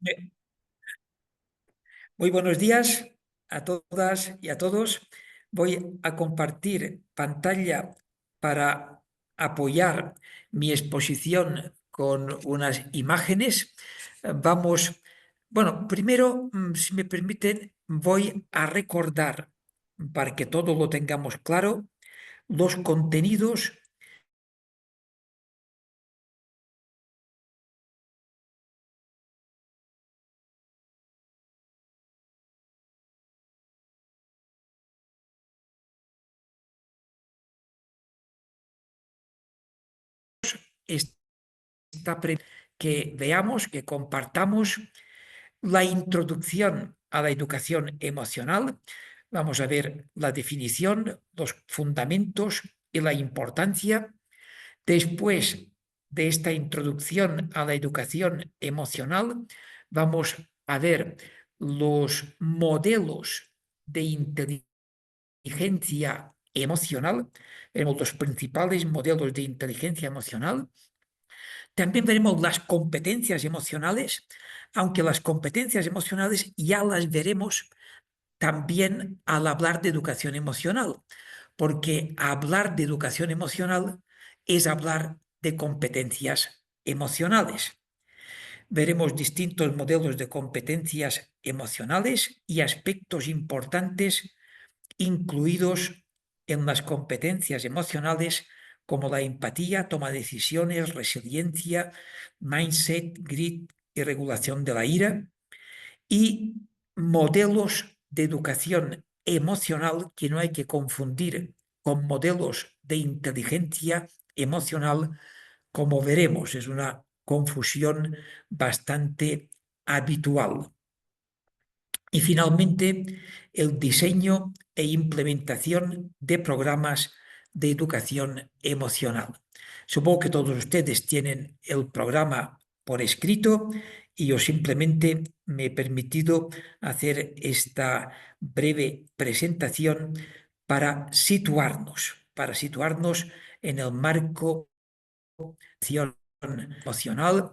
Me- Muy buenos días a todas y a todos. Voy a compartir pantalla para apoyar mi exposición con unas imágenes. Primero, si me permiten, voy a recordar, para que todo lo tengamos claro, los contenidos. Que veamos, que compartamos la introducción a la educación emocional. Vamos a ver la definición, los fundamentos y la importancia. Después de esta introducción a la educación emocional, vamos a ver los modelos de inteligencia emocional. Veremos los principales modelos de inteligencia emocional. También veremos las competencias emocionales, aunque las competencias emocionales ya las veremos también al hablar de educación emocional, porque hablar de educación emocional es hablar de competencias emocionales. Veremos distintos modelos de competencias emocionales y aspectos importantes incluidos en las competencias emocionales como la empatía, toma de decisiones, resiliencia, mindset, grit y regulación de la ira, y modelos de educación emocional que no hay que confundir con modelos de inteligencia emocional, como veremos, es una confusión bastante habitual. Y finalmente, el diseño e implementación de programas de educación emocional. Supongo que todos ustedes tienen el programa por escrito y yo simplemente me he permitido hacer esta breve presentación para situarnos en el marco de educación emocional,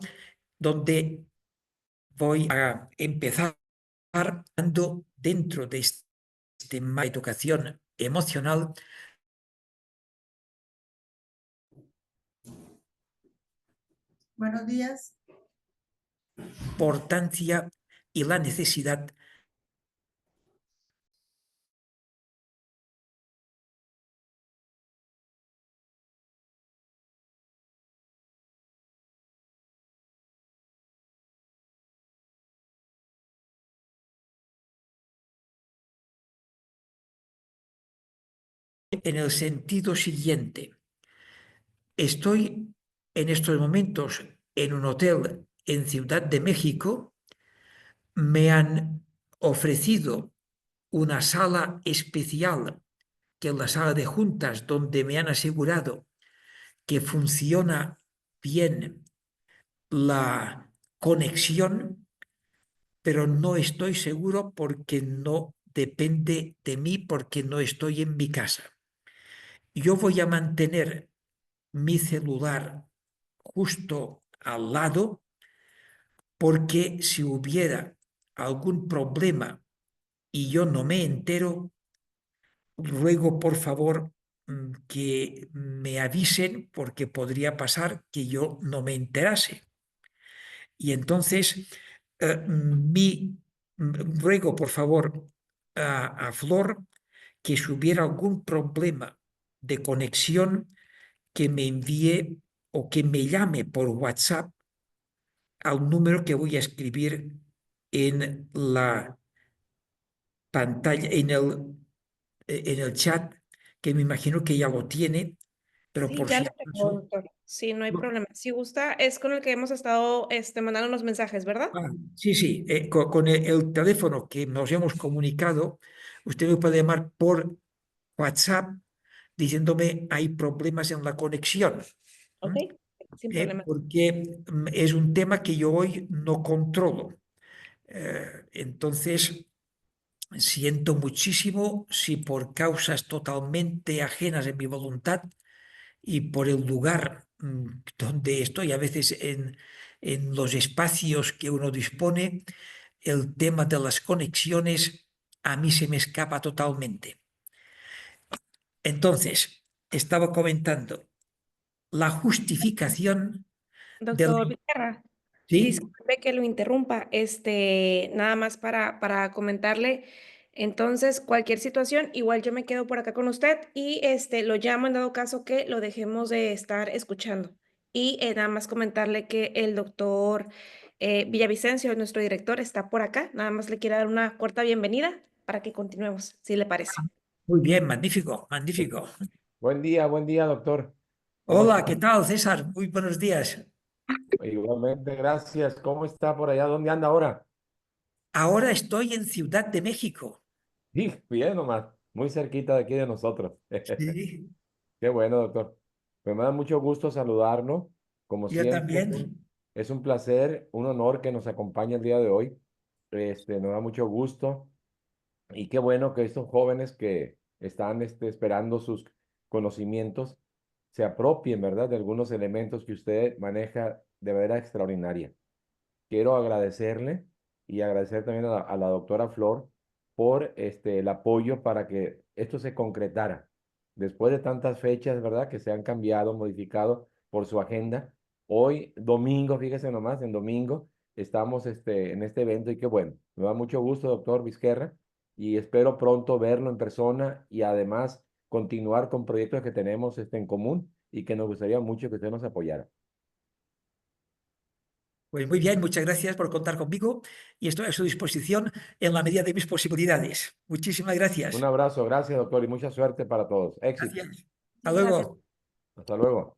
donde voy a empezar hablando dentro de este marco de educación emocional, Buenos días. importancia y la necesidad en el sentido siguiente. Estoy en estos momentos en un hotel en Ciudad de México. Me han ofrecido una sala especial, que es la sala de juntas, donde me han asegurado que funciona bien la conexión, pero no estoy seguro porque no depende de mí, porque no estoy en mi casa. Yo voy a mantener mi celular justo al lado, porque si hubiera algún problema y yo no me entero, ruego por favor que me avisen, porque podría pasar que yo no me enterase. Y entonces, ruego por favor a Flor que si hubiera algún problema de conexión, que me envíe o que me llame por WhatsApp al número que voy a escribir en la pantalla, en el chat, que me imagino que ya lo tiene, pero Sí, por ya si lo tengo, acaso. doctor. Sí, no hay problema. Si gusta, es con el que hemos estado, mandando los mensajes, ¿verdad? Sí, sí, con el teléfono que nos hemos comunicado, usted me puede llamar por WhatsApp diciéndome hay problemas en la conexión. Ok, sin problema. Porque es un tema que yo hoy no controlo. Entonces, siento muchísimo si por causas totalmente ajenas a mi voluntad y por el lugar donde estoy, a veces en los espacios que uno dispone, el tema de las conexiones a mí se me escapa totalmente. Entonces, estaba comentando la justificación de la... Doctor Vizcarra, Sí, disculpe que lo interrumpa, nada más para comentarle, entonces, cualquier situación, igual yo me quedo por acá con usted y, lo llamo en dado caso que lo dejemos de estar escuchando. Y, nada más comentarle que el doctor, Villavicencio, nuestro director, está por acá, nada más le quiero dar una corta bienvenida para que continuemos, si le parece. muy bien, magnífico, magnífico. Buen día, doctor. ¿Cómo Hola, ¿qué está? tal, César? Muy buenos días. Igualmente, gracias. ¿Cómo está por allá? ¿Dónde anda ahora? Ahora estoy en Ciudad de México. Sí, bien nomás, muy cerquita de aquí de nosotros. Sí, Qué bueno, doctor. Pues me da mucho gusto saludarlo. Como yo siempre, también. es un placer, un honor que nos acompañe el día de hoy. Nos da mucho gusto. Y qué bueno que estos jóvenes que están esperando sus conocimientos se apropien, ¿verdad?, de algunos elementos que usted maneja de manera extraordinaria. Quiero agradecerle y agradecer también a la doctora Flor por el apoyo para que esto se concretara. Después de tantas fechas, ¿verdad?, que se han cambiado, modificado por su agenda. Hoy, domingo, fíjese nomás, en domingo estamos en este evento y qué bueno. Me da mucho gusto, doctor Vizquerra, y espero pronto verlo en persona y además continuar con proyectos que tenemos en común y que nos gustaría mucho que usted nos apoyara. Pues muy bien, muchas gracias por contar conmigo y estoy a su disposición en la medida de mis posibilidades. Muchísimas Un gracias. abrazo, gracias, doctor, y mucha suerte para todos. Éxito. Gracias. Hasta Muchas gracias. luego. Hasta luego.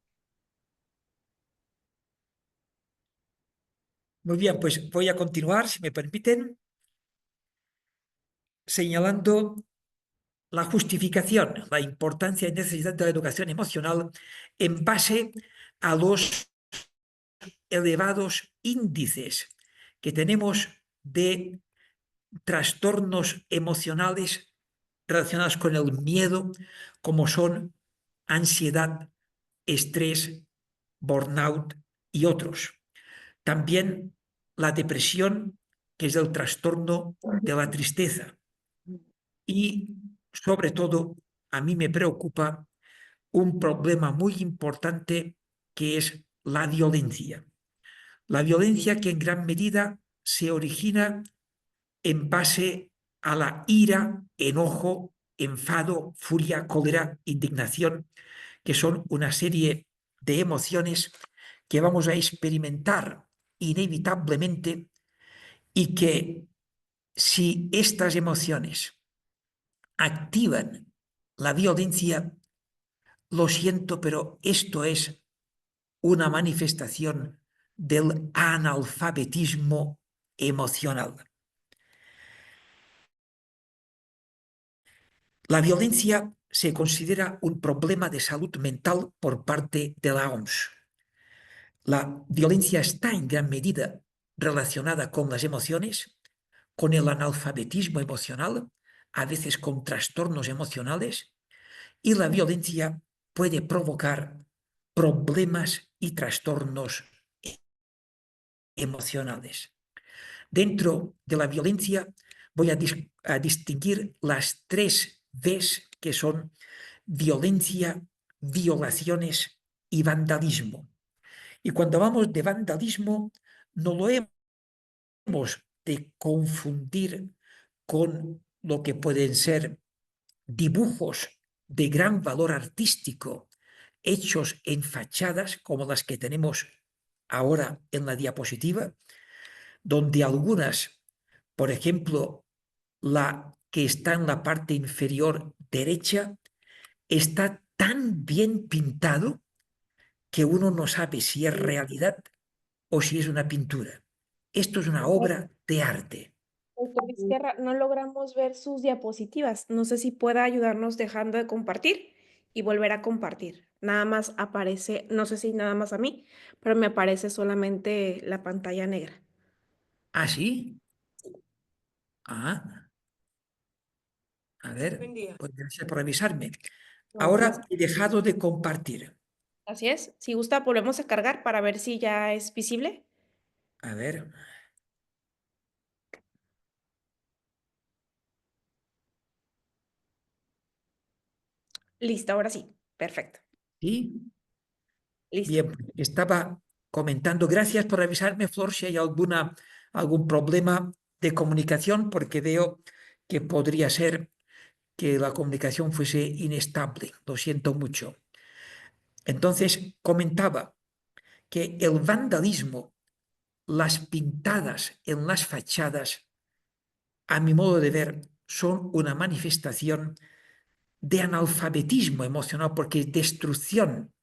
Muy bien, pues voy a continuar, si me permiten, señalando la justificación, la importancia y necesidad de la educación emocional en base a los elevados índices que tenemos de trastornos emocionales relacionados con el miedo, como son ansiedad, estrés, burnout y otros. También la depresión, que es el trastorno de la tristeza. Y sobre todo, a mí me preocupa un problema muy importante que es la violencia. La violencia que en gran medida se origina en base a la ira, enojo, enfado, furia, cólera, indignación, que son una serie de emociones que vamos a experimentar inevitablemente y que si estas emociones activan la violencia, lo siento, pero esto es una manifestación del analfabetismo emocional. La violencia se considera un problema de salud mental por parte de la OMS. La violencia está en gran medida relacionada con las emociones, con el analfabetismo emocional, a veces con trastornos emocionales, y la violencia puede provocar problemas y trastornos emocionales. Dentro de la violencia voy a distinguir las tres Vs que son violencia, violaciones y vandalismo. Y cuando hablamos de vandalismo, no lo hemos de confundir con lo que pueden ser dibujos de gran valor artístico hechos en fachadas como las que tenemos ahora en la diapositiva, donde algunas, por ejemplo, la que está en la parte inferior derecha, está tan bien pintado que uno no sabe si es realidad o si es una pintura. Esto es una obra de arte. Doctor Vizquerra, no logramos ver sus diapositivas. No sé si pueda ayudarnos dejando de compartir y volver a compartir. Nada más aparece, no sé si nada más a mí, pero me aparece solamente la pantalla negra. ¿Ah, sí? Ah, a ver, Buen día. pues gracias por avisarme. No, un Ahora placer. he dejado de compartir. Así es. Si gusta, volvemos a cargar para ver si ya es visible. A ver, Listo, ahora sí. Perfecto. sí, Listo. bien, estaba comentando, gracias por avisarme, Flor, si hay algún problema de comunicación, porque veo que podría ser que la comunicación fuese inestable. Lo siento mucho. Entonces, comentaba que el vandalismo, las pintadas en las fachadas, a mi modo de ver, son una manifestación de analfabetismo emocional porque es destrucción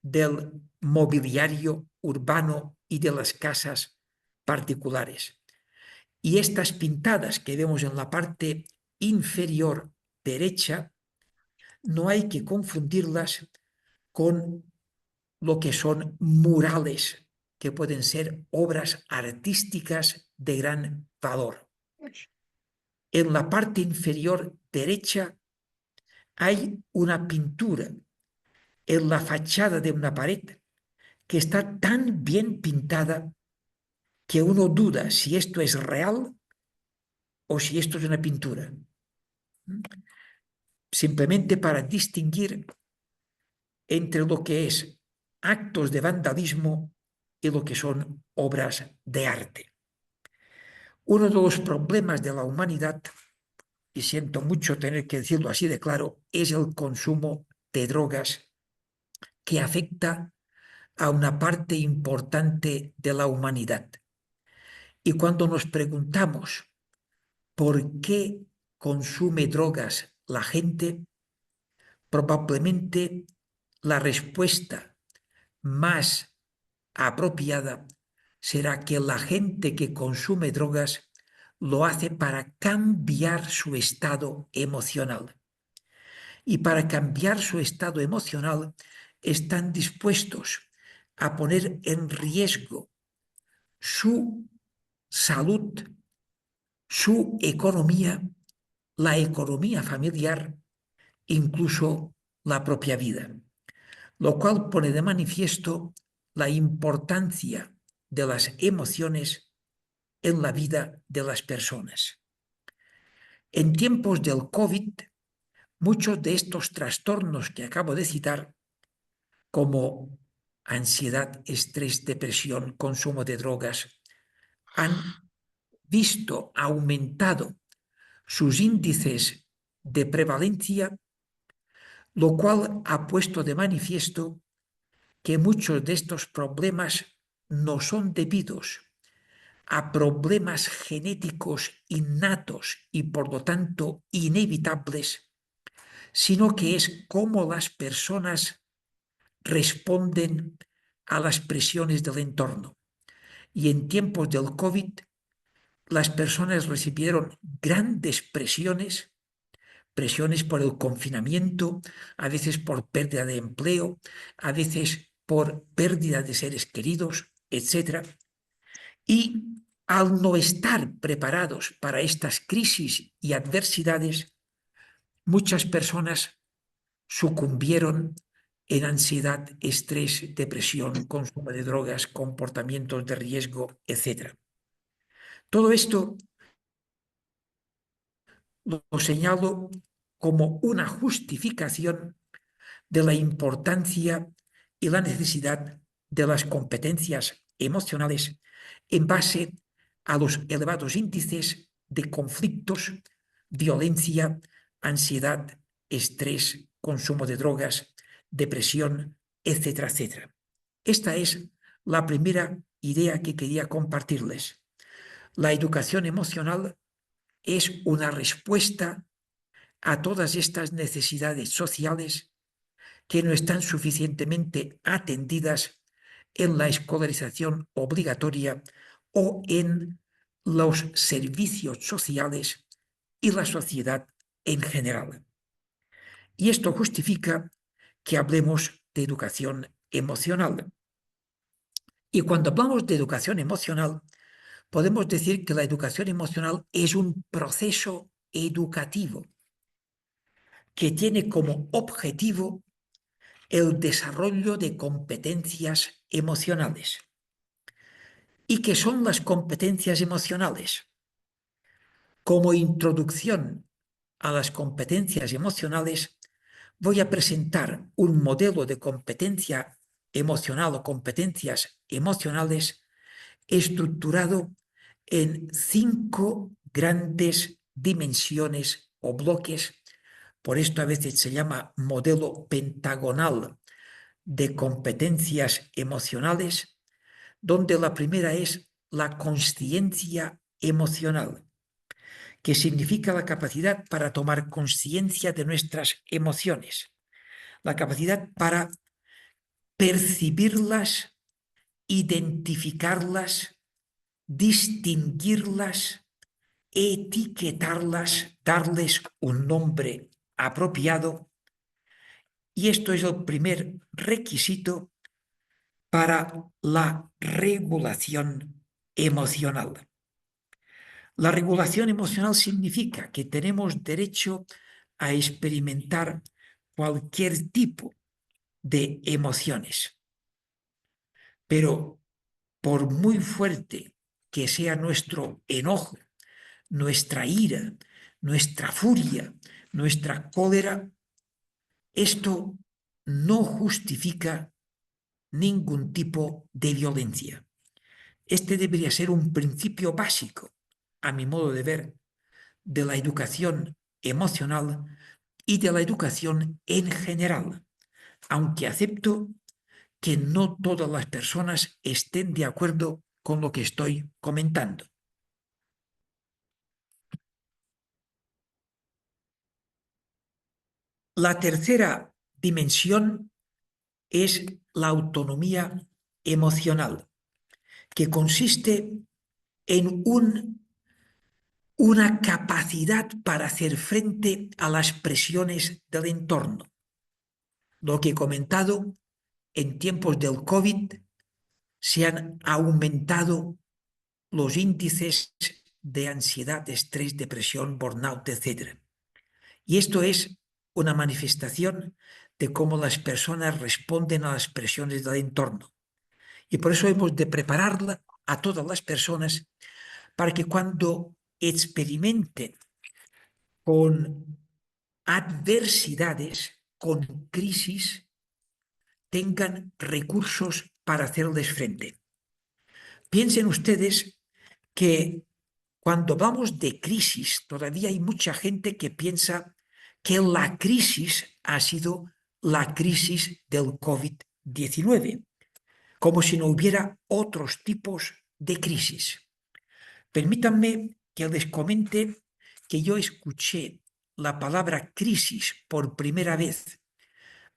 del mobiliario urbano y de las casas particulares. Y estas pintadas que vemos en la parte inferior derecha, no hay que confundirlas con lo que son murales, que pueden ser obras artísticas de gran valor. En la parte inferior derecha hay una pintura en la fachada de una pared que está tan bien pintada que uno duda si esto es real o si esto es una pintura. Simplemente para distinguir entre lo que es actos de vandalismo y lo que son obras de arte. Uno de los problemas de la humanidad, y siento mucho tener que decirlo así de claro, es el consumo de drogas que afecta a una parte importante de la humanidad. Y cuando nos preguntamos por qué consume drogas la gente, probablemente la respuesta más apropiada será que la gente que consume drogas lo hace para cambiar su estado emocional. Y para cambiar su estado emocional están dispuestos a poner en riesgo su salud, su economía, la economía familiar, incluso la propia vida, lo cual pone de manifiesto la importancia de las emociones en la vida de las personas. En tiempos del COVID, muchos de estos trastornos que acabo de citar, como ansiedad, estrés, depresión, consumo de drogas, han visto aumentado sus índices de prevalencia, lo cual ha puesto de manifiesto que muchos de estos problemas no son debidos a problemas genéticos innatos y por lo tanto inevitables, sino que es cómo las personas responden a las presiones del entorno. Y en tiempos del COVID, las personas recibieron grandes presiones por el confinamiento, a veces por pérdida de empleo, a veces por pérdida de seres queridos, etc. Y al no estar preparados para estas crisis y adversidades, muchas personas sucumbieron en ansiedad, estrés, depresión, consumo de drogas, comportamientos de riesgo, etc. Todo esto lo señalo como una justificación de la importancia y la necesidad de las competencias emocionales en base a los elevados índices de conflictos, violencia, ansiedad, estrés, consumo de drogas, depresión, etcétera, etcétera. Esta es la primera idea que quería compartirles. La educación emocional es una respuesta a todas estas necesidades sociales que no están suficientemente atendidas en la escolarización obligatoria o en los servicios sociales y la sociedad en general. Y esto justifica que hablemos de educación emocional. Y cuando hablamos de educación emocional, podemos decir que la educación emocional es un proceso educativo que tiene como objetivo el desarrollo de competencias emocionales. ¿Y qué son las competencias emocionales? Como introducción a las competencias emocionales, voy a presentar un modelo de competencia emocional o competencias emocionales estructurado en 5 grandes dimensiones o bloques. Por esto a veces se llama modelo pentagonal de competencias emocionales, donde la primera es la consciencia emocional, que significa la capacidad para tomar conciencia de nuestras emociones, la capacidad para percibirlas, identificarlas, distinguirlas, etiquetarlas, darles un nombre apropiado. Y esto es el primer requisito para la regulación emocional. La regulación emocional significa que tenemos derecho a experimentar cualquier tipo de emociones, pero por muy fuerte que sea nuestro enojo, nuestra ira, nuestra furia, nuestra cólera, esto no justifica ningún tipo de violencia. Este debería ser un principio básico, a mi modo de ver, de la educación emocional y de la educación en general, aunque acepto que no todas las personas estén de acuerdo con lo que estoy comentando. La tercera dimensión es la autonomía emocional, que consiste en una capacidad para hacer frente a las presiones del entorno. Lo que he comentado, en tiempos del COVID se han aumentado los índices de ansiedad, estrés, depresión, burnout, etc. Y esto es una manifestación de cómo las personas responden a las presiones del entorno. Y por eso hemos de prepararla a todas las personas para que cuando experimenten con adversidades, con crisis, tengan recursos para hacerles frente. Piensen ustedes que cuando hablamos de crisis, todavía hay mucha gente que piensa que la crisis ha sido la crisis del COVID-19, como si no hubiera otros tipos de crisis. Permítanme que les comente que yo escuché la palabra crisis por primera vez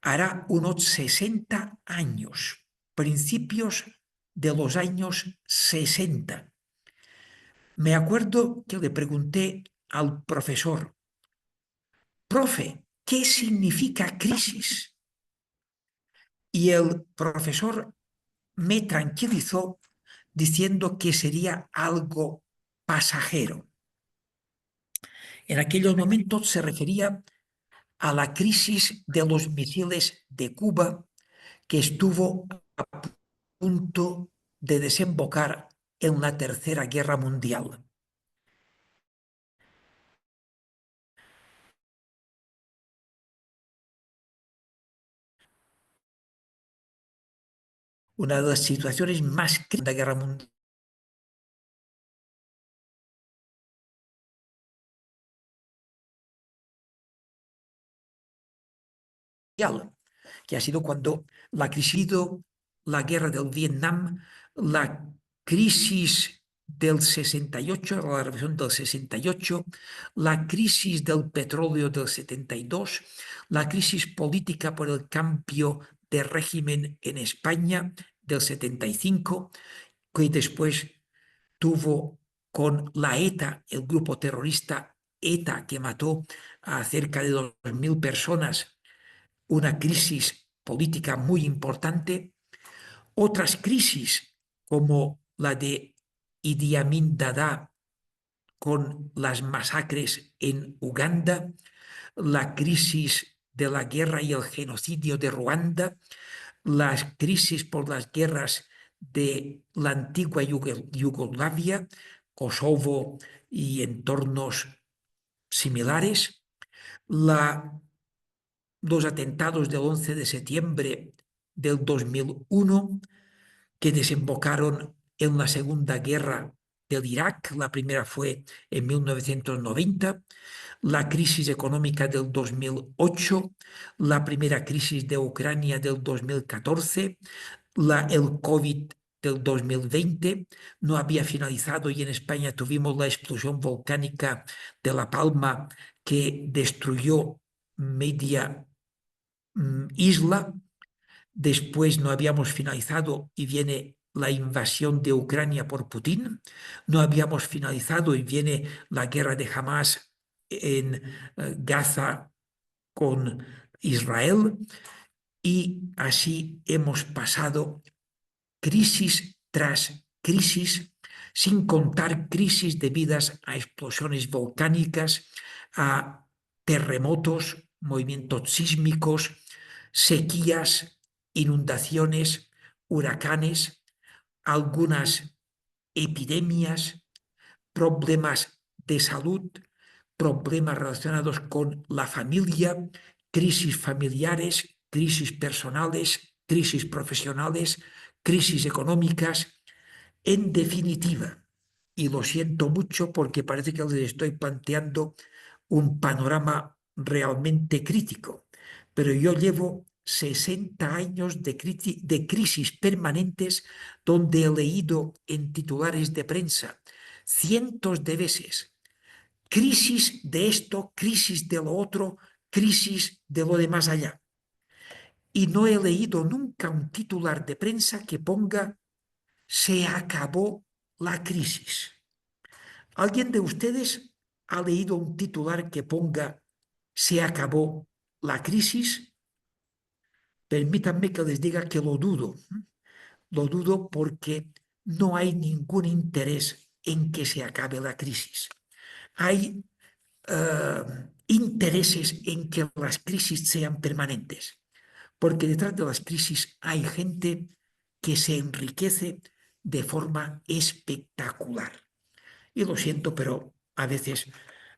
hará unos 60 años, principios de los años 60. Me acuerdo que le pregunté al profesor, profe, ¿qué significa crisis? Y el profesor me tranquilizó diciendo que sería algo pasajero. En aquellos momentos se refería a la crisis de los misiles de Cuba, que estuvo a punto de desembocar en la Tercera Guerra Mundial. Una de las situaciones más críticas de la Guerra Mundial, que ha sido cuando la crisis, la guerra del Vietnam, la crisis del 68, la revolución del 68, la crisis del petróleo del 72, la crisis política por el cambio de régimen en España del 75, que después tuvo con la ETA, el grupo terrorista ETA, que mató a cerca de 2.000 personas, una crisis política muy importante. Otras crisis, como la de Idi Amin Dada con las masacres en Uganda, la crisis de la guerra y el genocidio de Ruanda, las crisis por las guerras de la antigua Yugoslavia, Kosovo y entornos similares, los atentados del 11 de septiembre del 2001, que desembocaron en la Segunda Guerra del Irak. La primera fue en 1990, la crisis económica del 2008, la primera crisis de Ucrania del 2014, el COVID del 2020 no había finalizado y en España tuvimos la explosión volcánica de La Palma que destruyó media isla. Después no habíamos finalizado y viene la invasión de Ucrania por Putin. No habíamos finalizado y viene la guerra de Hamas en Gaza con Israel. Y así hemos pasado crisis tras crisis, sin contar crisis debidas a explosiones volcánicas, a terremotos, movimientos sísmicos, sequías, inundaciones, huracanes, algunas epidemias, problemas de salud, problemas relacionados con la familia, crisis familiares, crisis personales, crisis profesionales, crisis económicas. En definitiva, y lo siento mucho porque parece que les estoy planteando un panorama realmente crítico, pero yo llevo 60 años de crisis permanentes donde he leído en titulares de prensa cientos de veces crisis de esto, crisis de lo otro, crisis de lo de más allá. Y no he leído nunca un titular de prensa que ponga se acabó la crisis. ¿Alguien de ustedes ha leído un titular que ponga se acabó la crisis? Permítanme que les diga que lo dudo. Lo dudo porque no hay ningún interés en que se acabe la crisis. Hay intereses en que las crisis sean permanentes, porque detrás de las crisis hay gente que se enriquece de forma espectacular. Y lo siento, pero a veces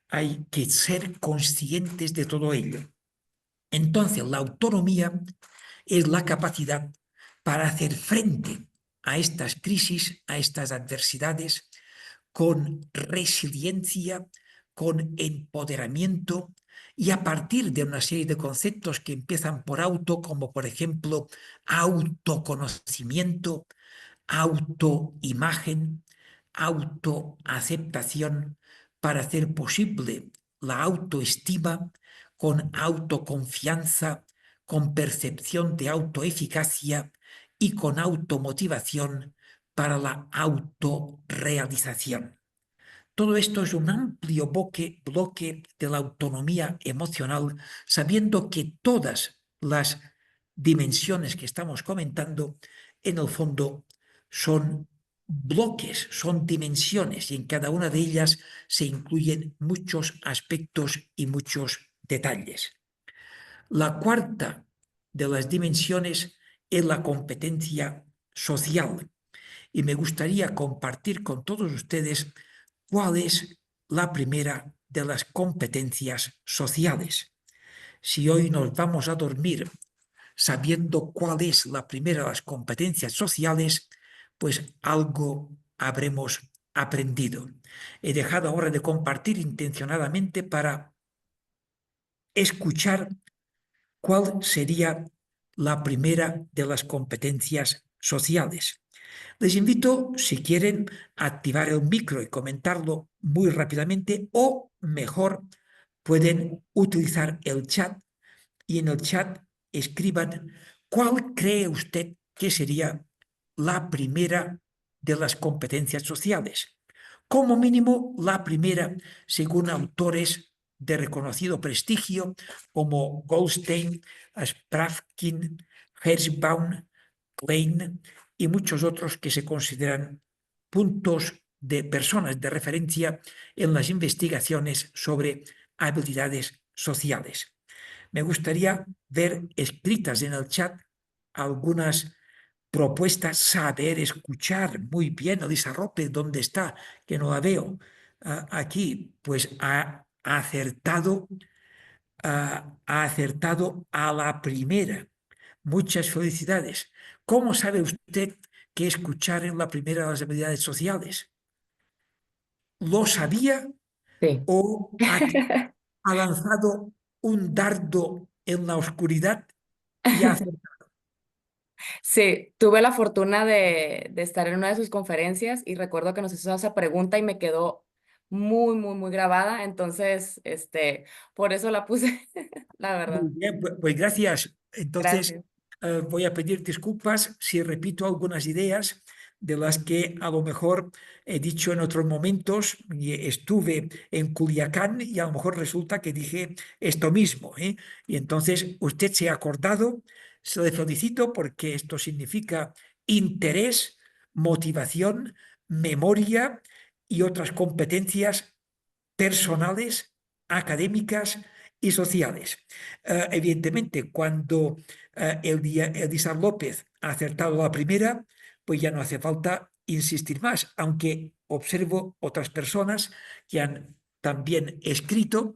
hay que ser conscientes de todo ello. Entonces, la autonomía es la capacidad para hacer frente a estas crisis, a estas adversidades, con resiliencia, con empoderamiento y a partir de una serie de conceptos que empiezan por auto, como por ejemplo autoconocimiento, autoimagen, autoaceptación, para hacer posible la autoestima con autoconfianza, con percepción de autoeficacia y con automotivación para la autorrealización. Todo esto es un amplio bloque de la autonomía emocional, sabiendo que todas las dimensiones que estamos comentando, en el fondo, son bloques, son dimensiones, y en cada una de ellas se incluyen muchos aspectos y muchos detalles. La cuarta de las dimensiones es la competencia social, y me gustaría compartir con todos ustedes cuál es la primera de las competencias sociales. Si hoy nos vamos a dormir sabiendo cuál es la primera de las competencias sociales, pues algo habremos aprendido. He dejado ahora de compartir intencionadamente para escuchar cuál sería la primera de las competencias sociales. Les invito, si quieren, a activar el micro y comentarlo muy rápidamente, o mejor, pueden utilizar el chat y en el chat escriban cuál cree usted que sería la primera de las competencias sociales. Como mínimo, la primera, según autores de reconocido prestigio como Goldstein, Spravkin, Hirschbaum, Klein y muchos otros que se consideran puntos de personas de referencia en las investigaciones sobre habilidades sociales. Me gustaría ver escritas en el chat algunas propuesta saber escuchar. Muy bien, Elisa López, ¿dónde está? Que no la veo. Aquí, pues ha acertado, ha acertado a la primera. Muchas felicidades. ¿Cómo sabe usted que escuchar es la primera de las habilidades sociales? ¿Lo sabía Sí. o ha lanzado un dardo en la oscuridad y ha acertado? Sí, tuve la fortuna de estar en una de sus conferencias y recuerdo que nos hizo esa pregunta y me quedó muy, muy, muy grabada. Entonces, por eso la puse, la Muy verdad. bien, pues gracias. Entonces, Gracias. voy a pedir disculpas si repito algunas ideas de las que a lo mejor he dicho en otros momentos. Y estuve en Culiacán y a lo mejor resulta que dije esto mismo, ¿eh? Y entonces usted se ha acordado, se le felicito porque esto significa interés, motivación, memoria y otras competencias personales, académicas y sociales. Evidentemente, cuando Elisa López ha acertado la primera, pues ya no hace falta insistir más, aunque observo otras personas que han también escrito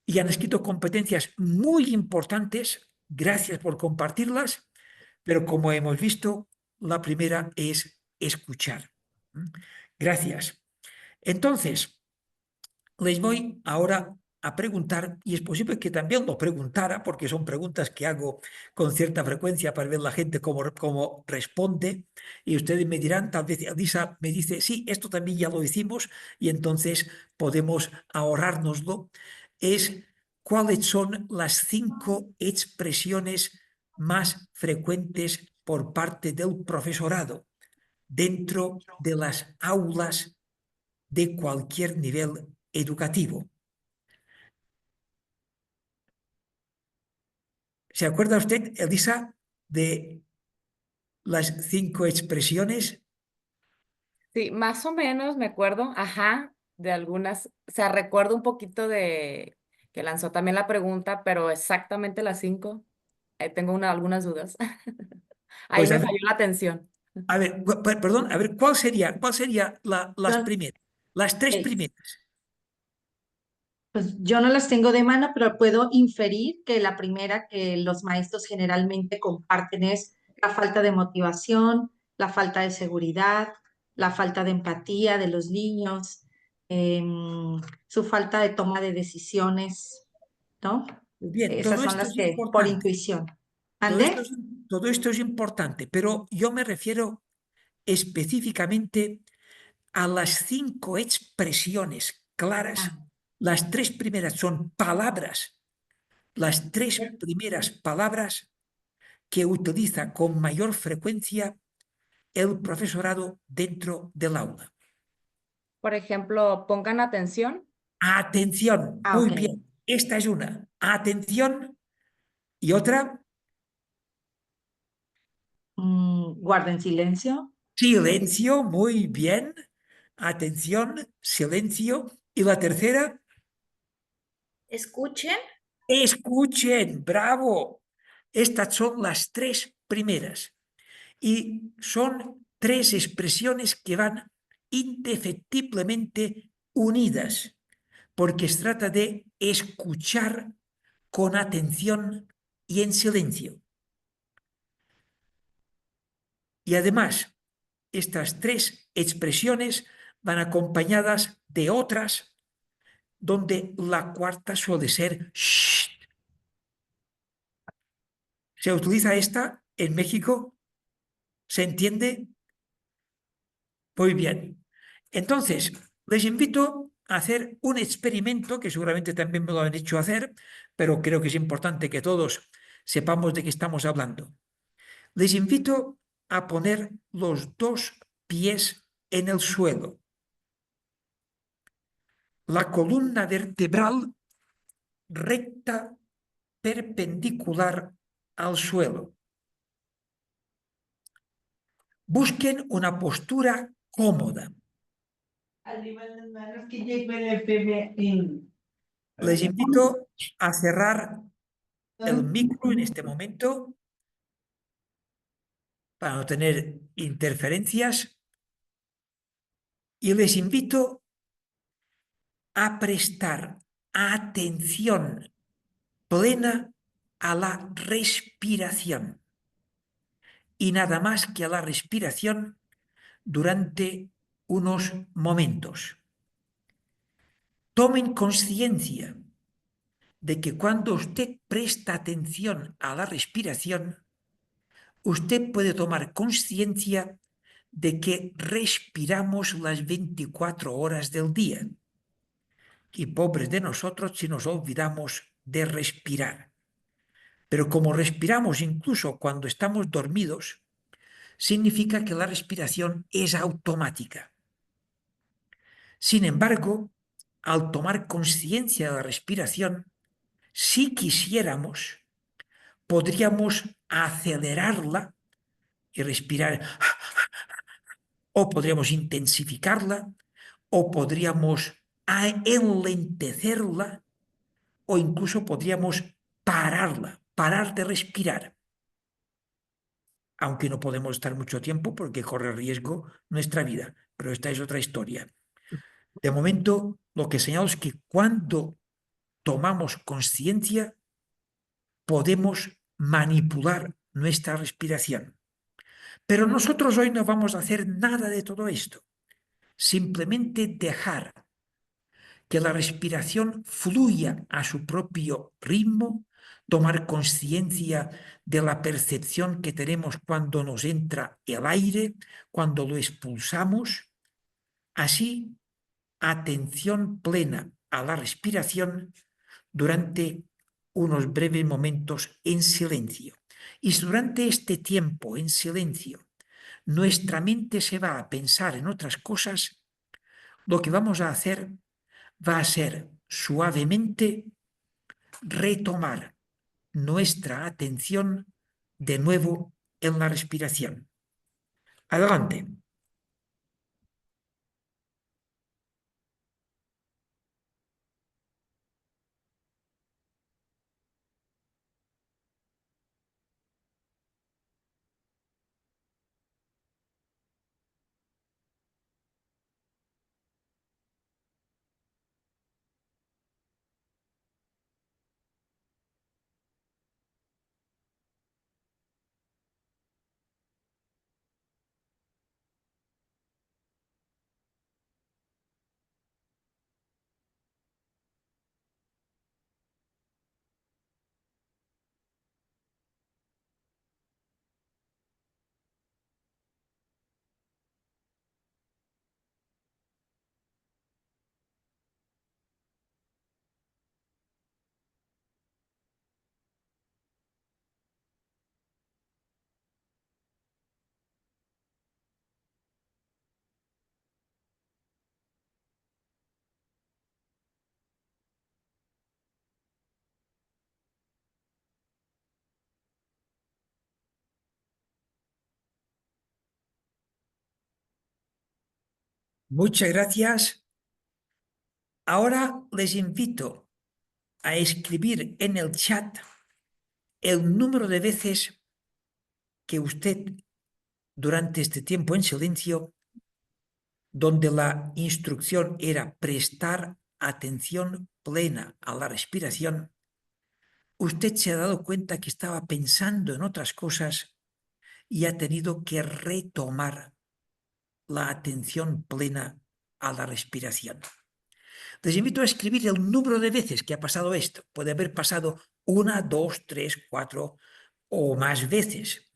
y han escrito competencias muy importantes. Gracias por compartirlas, pero como hemos visto, la primera es escuchar. Gracias. Entonces, les voy ahora a preguntar, y es posible que también lo preguntara, porque son preguntas que hago con cierta frecuencia para ver la gente cómo responde, y ustedes me dirán, tal vez Elisa me dice, sí, esto también ya lo hicimos, y entonces podemos ahorrárnoslo, es cuáles son las 5 expresiones más frecuentes por parte del profesorado dentro de las aulas de cualquier nivel educativo. ¿Se acuerda usted, Elisa, de las 5 expresiones? Sí, más o menos me acuerdo, ajá, de algunas, o sea, recuerdo un poquito de que lanzó también la pregunta, pero exactamente las 5, tengo algunas dudas. Ahí Pues me falló la atención. a ver, perdón, a ver, ¿cuál sería las Yo, primeras? Las 3 eh, primeras. pues yo no las tengo de mano, pero puedo inferir que la primera que los maestros generalmente comparten es la falta de motivación, la falta de seguridad, la falta de empatía de los niños, su falta de toma de decisiones, ¿no? Pues bien, Esas todo son esto las es que, por importante. intuición. Todo esto es, ¿Ande? todo esto es importante, pero yo me refiero específicamente a las 5 expresiones claras. Ah, Las 3 primeras son palabras, las 3 primeras palabras que utiliza con mayor frecuencia el profesorado dentro del aula. Por ejemplo, pongan atención. Atención, ah, muy ok. bien. Esta es una. Atención. Y otra, Guarden silencio. silencio, muy bien. Atención, silencio. Y la tercera, Escuchen. escuchen, bravo. Estas son las 3 primeras. Y son 3 expresiones que van indefectiblemente unidas, porque se trata de escuchar con atención y en silencio. Y además, estas 3 expresiones van acompañadas de otras donde la cuarta suele ser shh. ¿Se utiliza esta en México? ¿Se entiende? Muy bien. Entonces, les invito a hacer un experimento que seguramente también me lo han hecho hacer, pero creo que es importante que todos sepamos de qué estamos hablando. Les invito a poner los 2 pies en el suelo, la columna vertebral recta, perpendicular al suelo. Busquen una postura cómoda. Les invito a cerrar el micro en este momento para no tener interferencias, y les invito a prestar atención plena a la respiración y nada más que a la respiración durante unos momentos. Tomen conciencia de que cuando usted presta atención a la respiración, usted puede tomar conciencia de que respiramos las 24 horas del día. Y pobres de nosotros si nos olvidamos de respirar. Pero como respiramos incluso cuando estamos dormidos, significa que la respiración es automática. Sin embargo, al tomar conciencia de la respiración, si quisiéramos, podríamos acelerarla y respirar, o podríamos intensificarla, o podríamos enlentecerla, o incluso podríamos pararla, parar de respirar. Aunque no podemos estar mucho tiempo porque corre riesgo nuestra vida, pero esta es otra historia. De momento, lo que señalo es que cuando tomamos conciencia, podemos manipular nuestra respiración. Pero nosotros hoy no vamos a hacer nada de todo esto. Simplemente dejar que la respiración fluya a su propio ritmo, tomar conciencia de la percepción que tenemos cuando nos entra el aire, cuando lo expulsamos. Así, atención plena a la respiración durante unos breves momentos en silencio. Y si durante este tiempo en silencio nuestra mente se va a pensar en otras cosas, lo que vamos a hacer va a ser suavemente retomar nuestra atención de nuevo en la respiración. Adelante. Muchas gracias. Ahora les invito a escribir en el chat el número de veces que usted, durante este tiempo en silencio, donde la instrucción era prestar atención plena a la respiración, usted se ha dado cuenta que estaba pensando en otras cosas y ha tenido que retomar la atención plena a la respiración. Les invito a escribir el número de veces que ha pasado esto. Puede haber pasado 1, 2, 3, 4 o más veces.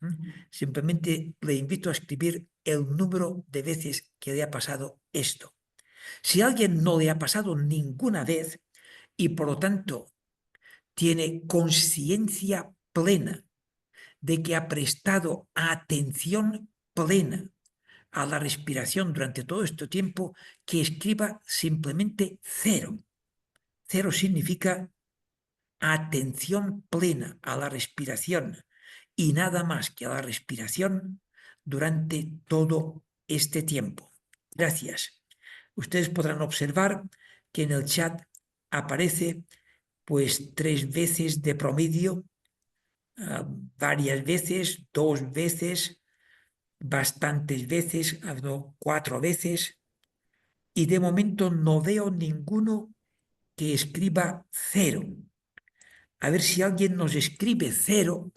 Simplemente le invito a escribir el número de veces que le ha pasado esto. Si a alguien no le ha pasado ninguna vez y por lo tanto tiene conciencia plena de que ha prestado atención plena a la respiración durante todo este tiempo, que escriba simplemente 0. 0 significa atención plena a la respiración y nada más que a la respiración durante todo este tiempo. Gracias. Ustedes podrán observar que en el chat aparece pues 3 veces de promedio, varias veces, 2 veces, bastantes veces, habló 4 veces, y de momento no veo ninguno que escriba 0. A ver si alguien nos escribe 0,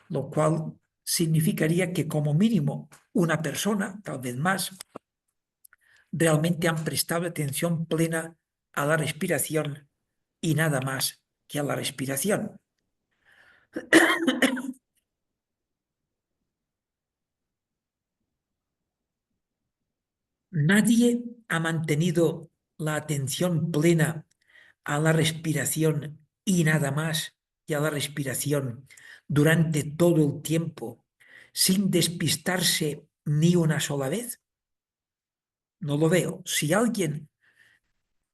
lo cual significaría que como mínimo una persona, tal vez más, realmente han prestado atención plena a la respiración y nada más que a la respiración. Nadie ha mantenido la atención plena a la respiración y nada más que a la respiración durante todo el tiempo sin despistarse ni una sola vez. No lo veo. Si alguien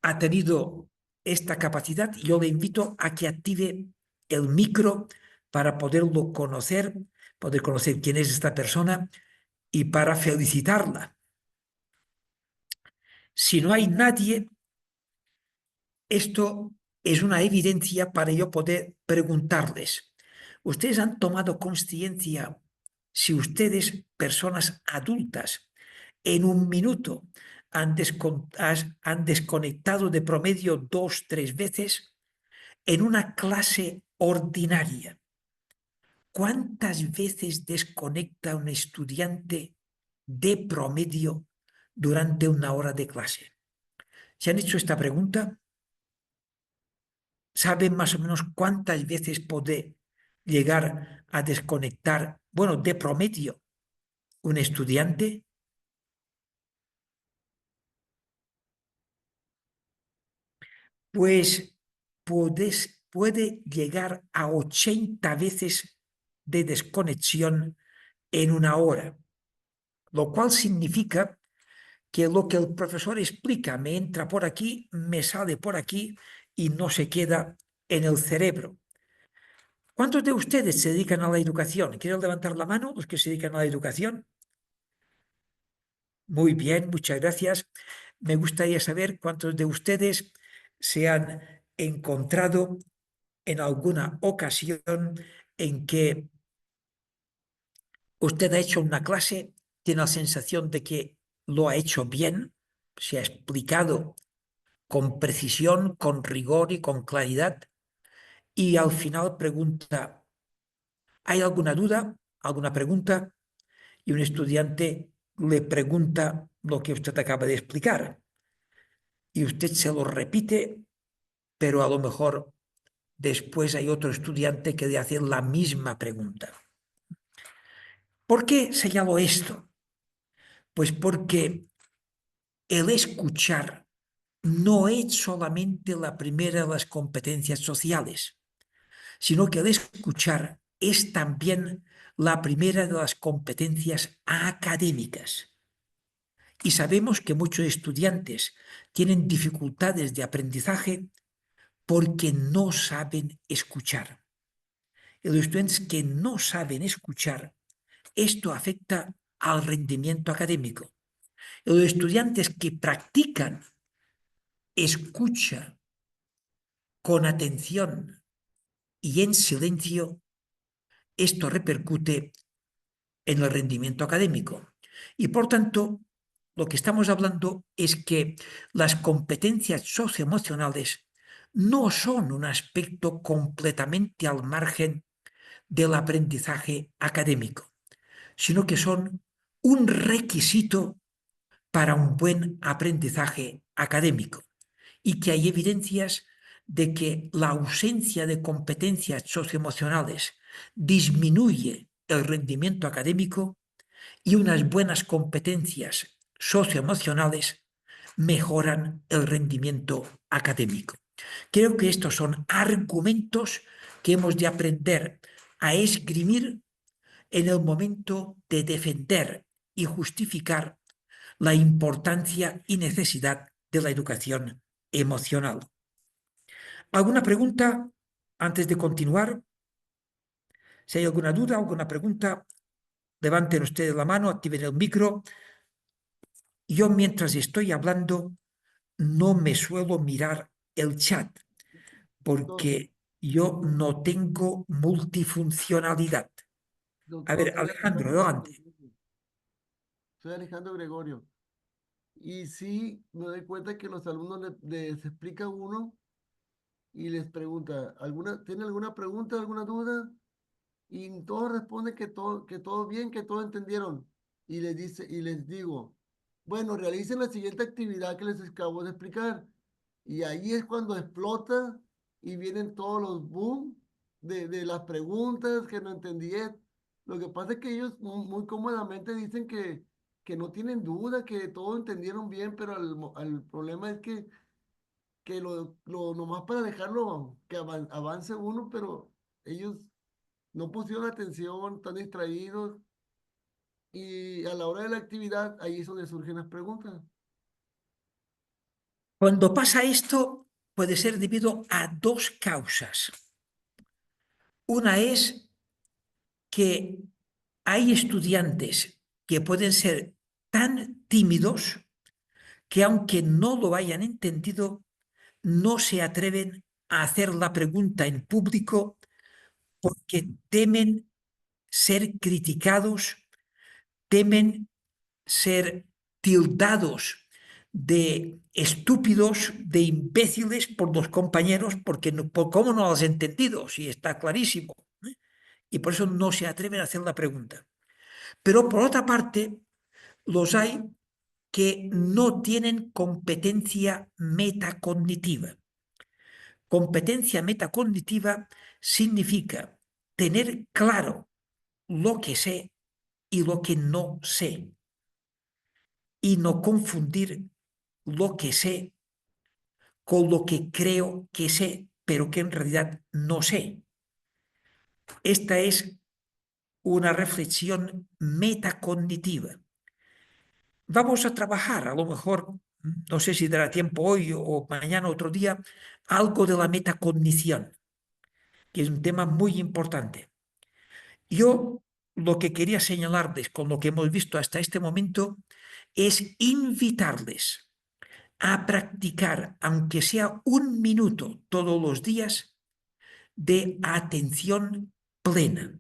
ha tenido esta capacidad, yo le invito a que active el micro para poderlo conocer, poder conocer quién es esta persona y para felicitarla. Si no hay nadie, esto es una evidencia para yo poder preguntarles. ¿Ustedes han tomado consciencia si ustedes, personas adultas, en un minuto han desconectado de promedio 2, 3 veces en una clase ordinaria? ¿Cuántas veces desconecta un estudiante de promedio durante una hora de clase? ¿Se han hecho esta pregunta? ¿Saben más o menos cuántas veces puede llegar a desconectar, bueno, de promedio, un estudiante? Pues puede llegar a 80 veces de desconexión en una hora, lo cual significa que lo que el profesor explica me entra por aquí, me sale por aquí y no se queda en el cerebro. ¿Cuántos de ustedes se dedican a la educación? ¿Quieren levantar la mano los que se dedican a la educación? Muy bien, muchas gracias. Me gustaría saber cuántos de ustedes se han encontrado en alguna ocasión en que usted ha hecho una clase, tiene la sensación de que lo ha hecho bien, se ha explicado con precisión, con rigor y con claridad, y al final pregunta, ¿hay alguna duda, alguna pregunta? Y un estudiante le pregunta lo que usted acaba de explicar, y usted se lo repite, pero a lo mejor después hay otro estudiante que le hace la misma pregunta. ¿Por qué señalo esto? Pues porque el escuchar no es solamente la primera de las competencias sociales, sino que el escuchar es también la primera de las competencias académicas. Y sabemos que muchos estudiantes tienen dificultades de aprendizaje porque no saben escuchar. Y los estudiantes que no saben escuchar, esto afecta al rendimiento académico. Y los estudiantes que practican escucha con atención y en silencio, esto repercute en el rendimiento académico. Y por tanto, lo que estamos hablando es que las competencias socioemocionales no son un aspecto completamente al margen del aprendizaje académico, sino que son un requisito para un buen aprendizaje académico y que hay evidencias de que la ausencia de competencias socioemocionales disminuye el rendimiento académico y unas buenas competencias socioemocionales mejoran el rendimiento académico. Creo que estos son argumentos que hemos de aprender a esgrimir en el momento de defender y justificar la importancia y necesidad de la educación emocional. ¿Alguna pregunta antes de continuar? Si hay alguna duda, alguna pregunta, levanten ustedes la mano, activen el micro. Yo mientras estoy hablando no me suelo mirar el chat porque yo no tengo multifuncionalidad. A ver, Alejandro, adelante. Soy Alejandro Gregorio. Y sí, me doy cuenta que los alumnos les explica a uno y les pregunta, ¿tiene alguna pregunta, alguna duda? Y todos responden que todo bien, que todo entendieron. Y les digo, bueno, realicen la siguiente actividad que les acabo de explicar. Y ahí es cuando explota y vienen todos los boom de las preguntas que no entendí. Lo que pasa es que ellos muy cómodamente dicen que no tienen duda, que todo entendieron bien, pero el problema es que nomás para dejarlo que avance uno, pero ellos no pusieron atención, están distraídos y a la hora de la actividad ahí es donde surgen las preguntas. Cuando pasa esto, puede ser debido a dos causas. Una es que hay estudiantes que pueden ser tan tímidos que aunque no lo hayan entendido, no se atreven a hacer la pregunta en público porque temen ser criticados, temen ser tildados de estúpidos, de imbéciles por los compañeros, porque ¿cómo no lo has entendido? Si está clarísimo. Y por eso no se atreven a hacer la pregunta. Pero por otra parte, los hay que no tienen competencia metacognitiva. Competencia metacognitiva significa tener claro lo que sé y lo que no sé, y no confundir lo que sé con lo que creo que sé, pero que en realidad no sé. Esta es una reflexión metacognitiva. Vamos a trabajar, a lo mejor, no sé si dará tiempo hoy o mañana, otro día, algo de la metacognición, que es un tema muy importante. Yo lo que quería señalarles con lo que hemos visto hasta este momento es invitarles a practicar, aunque sea un minuto todos los días, de atención plena.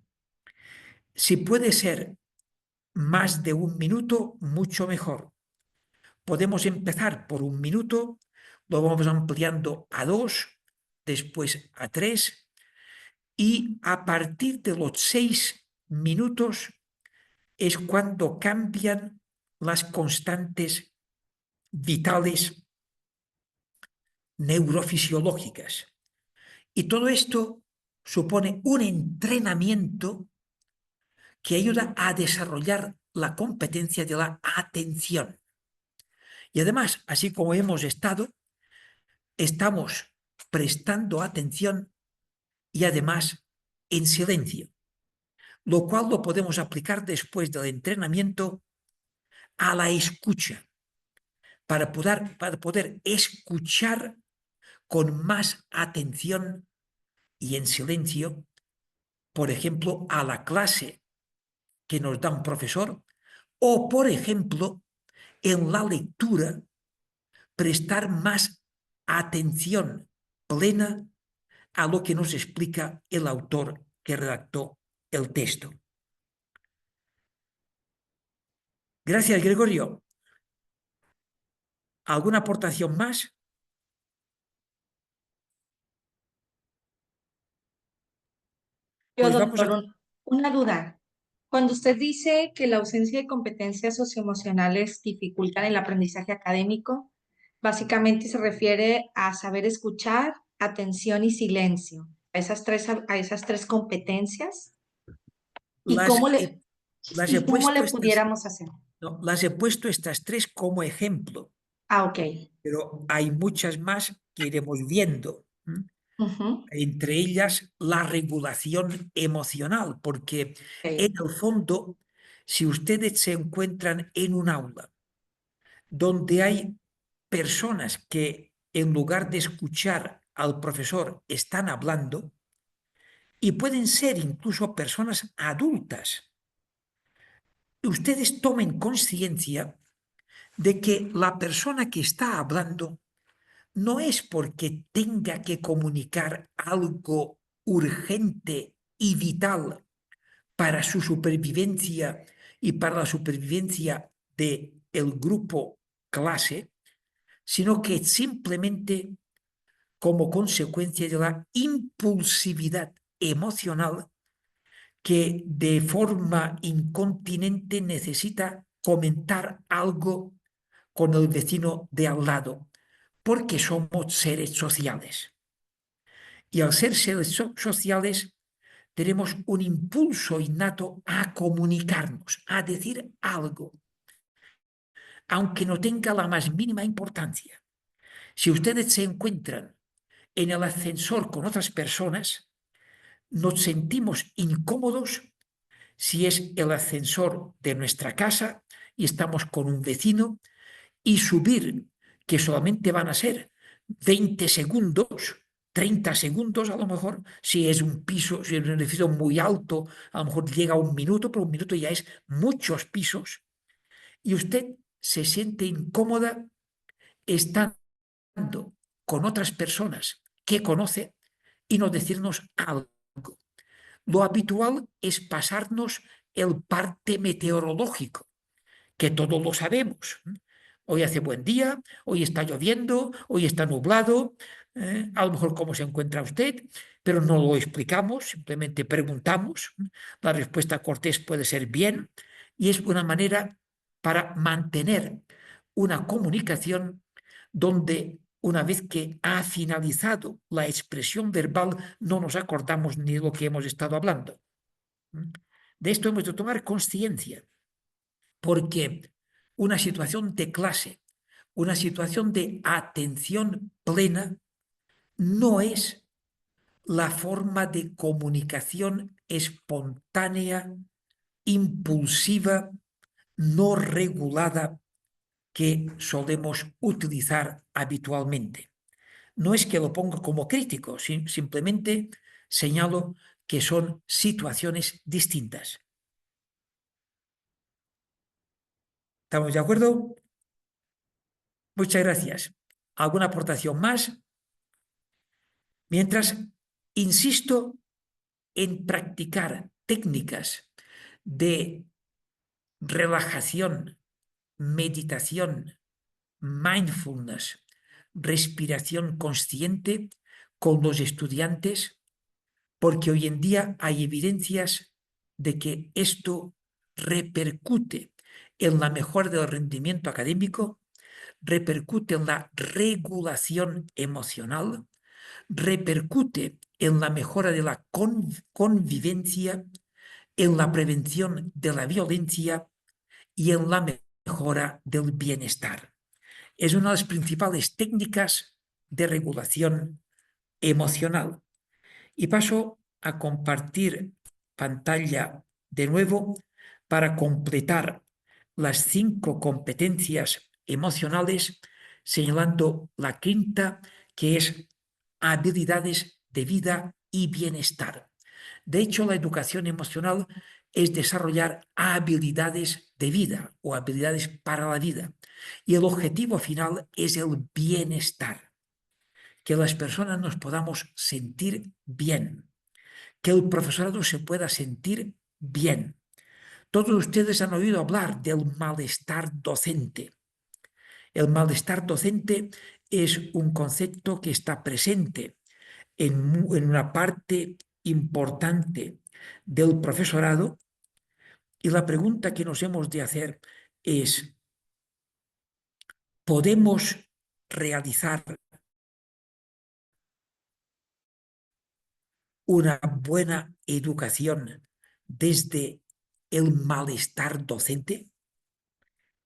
Si puede ser más de un minuto, mucho mejor. Podemos empezar por un minuto, lo vamos ampliando a 2, después a 3, y a partir de los 6 minutos es cuando cambian las constantes vitales neurofisiológicas. Y todo esto supone un entrenamiento que ayuda a desarrollar la competencia de la atención. Y además, así como estamos prestando atención y además en silencio, lo cual lo podemos aplicar después del entrenamiento a la escucha, para poder escuchar con más atención y en silencio, por ejemplo, a la clase que nos da un profesor, o, por ejemplo, en la lectura, prestar más atención plena a lo que nos explica el autor que redactó el texto. Gracias, Gregorio. ¿Alguna aportación más? Yo, Pues vamos a... doctor, una duda. Cuando usted dice que la ausencia de competencias socioemocionales dificultan el aprendizaje académico, básicamente se refiere a saber escuchar, atención y silencio, a esas tres competencias. ¿Y Las cómo he, las he y cómo puesto le estas, pudiéramos hacer? no, las he puesto estas 3 como ejemplo, Ah, ok. pero hay muchas más que iremos viendo. Ujú, Entre ellas la regulación emocional, porque en ok. el fondo, si ustedes se encuentran en un aula donde hay personas que en lugar de escuchar al profesor están hablando, y pueden ser incluso personas adultas, ustedes tomen conciencia de que la persona que está hablando no es porque tenga que comunicar algo urgente y vital para su supervivencia y para la supervivencia del grupo clase, sino que simplemente como consecuencia de la impulsividad emocional que de forma incontinente necesita comentar algo con el vecino de al lado, porque somos seres sociales. Y al ser seres sociales, tenemos un impulso innato a comunicarnos, a decir algo, aunque no tenga la más mínima importancia. Si ustedes se encuentran en el ascensor con otras personas, nos sentimos incómodos si es el ascensor de nuestra casa y estamos con un vecino, y subir, que solamente van a ser 20 segundos, 30 segundos a lo mejor, si es un piso, si es un edificio muy alto, a lo mejor llega a un minuto, pero un minuto ya es muchos pisos, y usted se siente incómoda estando con otras personas que conoce y no decirnos algo. Lo habitual es pasarnos el parte meteorológico, que todos lo sabemos. Hoy hace buen día, hoy está lloviendo, hoy está nublado, a lo mejor cómo se encuentra usted, pero no lo explicamos, simplemente preguntamos. La respuesta cortés puede ser bien, y es una manera para mantener una comunicación donde una vez que ha finalizado la expresión verbal no nos acordamos ni de lo que hemos estado hablando. De esto hemos de tomar conciencia, porque una situación de clase, una situación de atención plena, no es la forma de comunicación espontánea, impulsiva, no regulada que solemos utilizar habitualmente. No es que lo ponga como crítico, simplemente señalo que son situaciones distintas. ¿Estamos de acuerdo? Muchas gracias. ¿Alguna aportación más? Mientras, insisto en practicar técnicas de relajación, meditación, mindfulness, respiración consciente con los estudiantes, porque hoy en día hay evidencias de que esto repercute en la mejora del rendimiento académico, repercute en la regulación emocional, repercute en la mejora de la convivencia, en la prevención de la violencia y en la mejora del bienestar. Es una de las principales técnicas de regulación emocional. Y paso a compartir pantalla de nuevo para completar las 5 competencias emocionales, señalando la quinta, que es habilidades de vida y bienestar. De hecho, la educación emocional es desarrollar habilidades de vida o habilidades para la vida. Y el objetivo final es el bienestar, que las personas nos podamos sentir bien, que el profesorado se pueda sentir bien. Todos ustedes han oído hablar del malestar docente. El malestar docente es un concepto que está presente en una parte importante del profesorado, y la pregunta que nos hemos de hacer es: ¿podemos realizar una buena educación desde el malestar docente?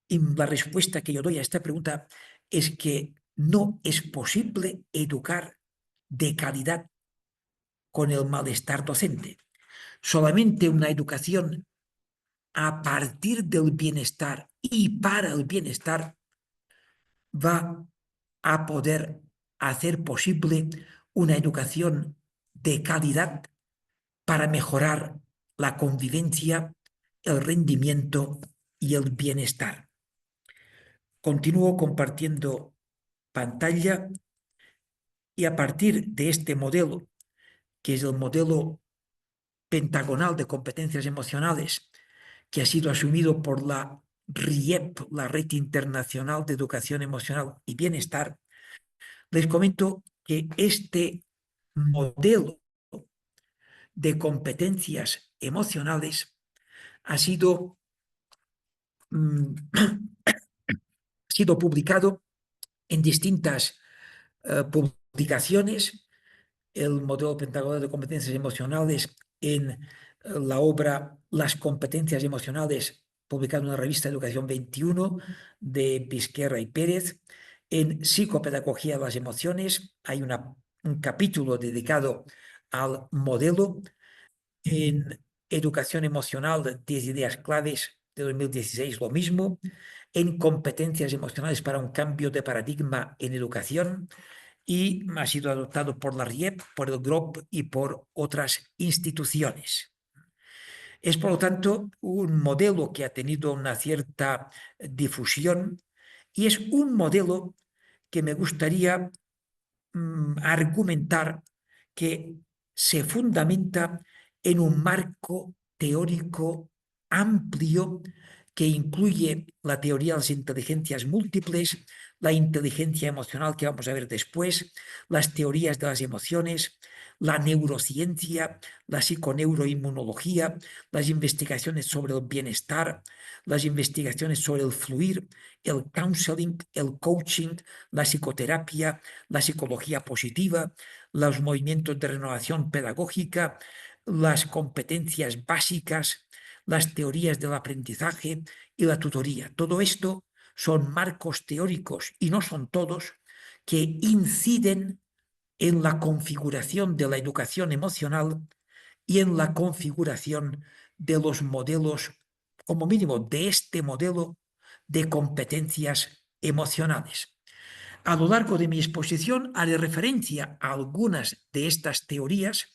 Y la respuesta que yo doy a esta pregunta es que no es posible educar de calidad con el malestar docente. Solamente una educación a partir del bienestar y para el bienestar va a poder hacer posible una educación de calidad para mejorar la convivencia, el rendimiento y el bienestar. Continúo compartiendo pantalla, y a partir de este modelo, que es el modelo pentagonal de competencias emocionales, que ha sido asumido por la RIEP, la Red Internacional de Educación Emocional y Bienestar, les comento que este modelo de competencias emocionales ha sido, sido publicado en distintas publicaciones. El modelo pentagónico de competencias emocionales en la obra Las competencias emocionales, publicado en la revista Educación 21 de Vizquerra y Pérez. En Psicopedagogía de las emociones hay un capítulo dedicado al modelo. En Educación emocional, 10 ideas claves de 2016, lo mismo. En Competencias emocionales para un cambio de paradigma en educación, y ha sido adoptado por la RIEP, por el GROP y por otras instituciones. Es, por lo tanto, un modelo que ha tenido una cierta difusión y es un modelo que me gustaría argumentar que se fundamenta en un marco teórico amplio que incluye la teoría de las inteligencias múltiples, la inteligencia emocional que vamos a ver después, las teorías de las emociones, la neurociencia, la psiconeuroinmunología, las investigaciones sobre el bienestar, las investigaciones sobre el fluir, el counseling, el coaching, la psicoterapia, la psicología positiva, los movimientos de renovación pedagógica, las competencias básicas, las teorías del aprendizaje y la tutoría. Todo esto son marcos teóricos, y no son todos, que inciden en la configuración de la educación emocional y en la configuración de los modelos, como mínimo de este modelo de competencias emocionales. A lo largo de mi exposición haré referencia a algunas de estas teorías,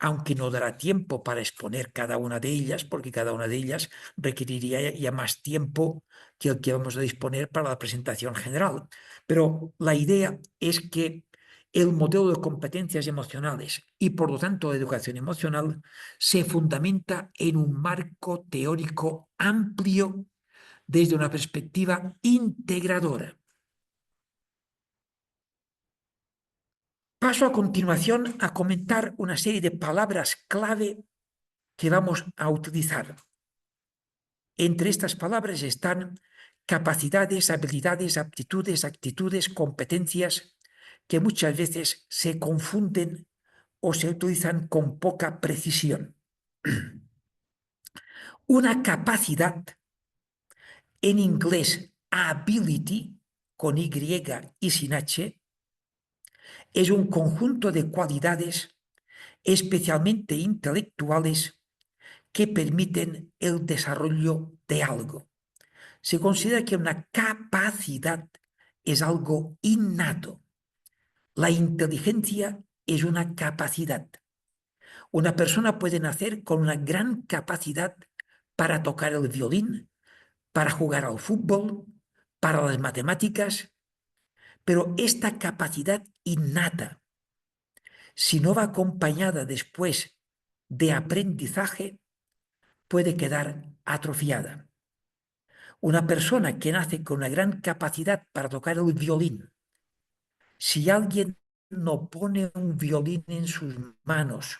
aunque no dará tiempo para exponer cada una de ellas, porque cada una de ellas requeriría ya más tiempo que el que vamos a disponer para la presentación general. Pero la idea es que el modelo de competencias emocionales y, por lo tanto, de educación emocional se fundamenta en un marco teórico amplio desde una perspectiva integradora. Paso a continuación a comentar una serie de palabras clave que vamos a utilizar. Entre estas palabras están capacidades, habilidades, aptitudes, actitudes, competencias, que muchas veces se confunden o se utilizan con poca precisión. Una capacidad, en inglés ability, con Y y sin H, es un conjunto de cualidades especialmente intelectuales que permiten el desarrollo de algo. Se considera que una capacidad es algo innato. La inteligencia es una capacidad. Una persona puede nacer con una gran capacidad para tocar el violín, para jugar al fútbol, para las matemáticas, pero esta capacidad innata, si no va acompañada después de aprendizaje, puede quedar atrofiada. Una persona que nace con una gran capacidad para tocar el violín, si alguien no pone un violín en sus manos,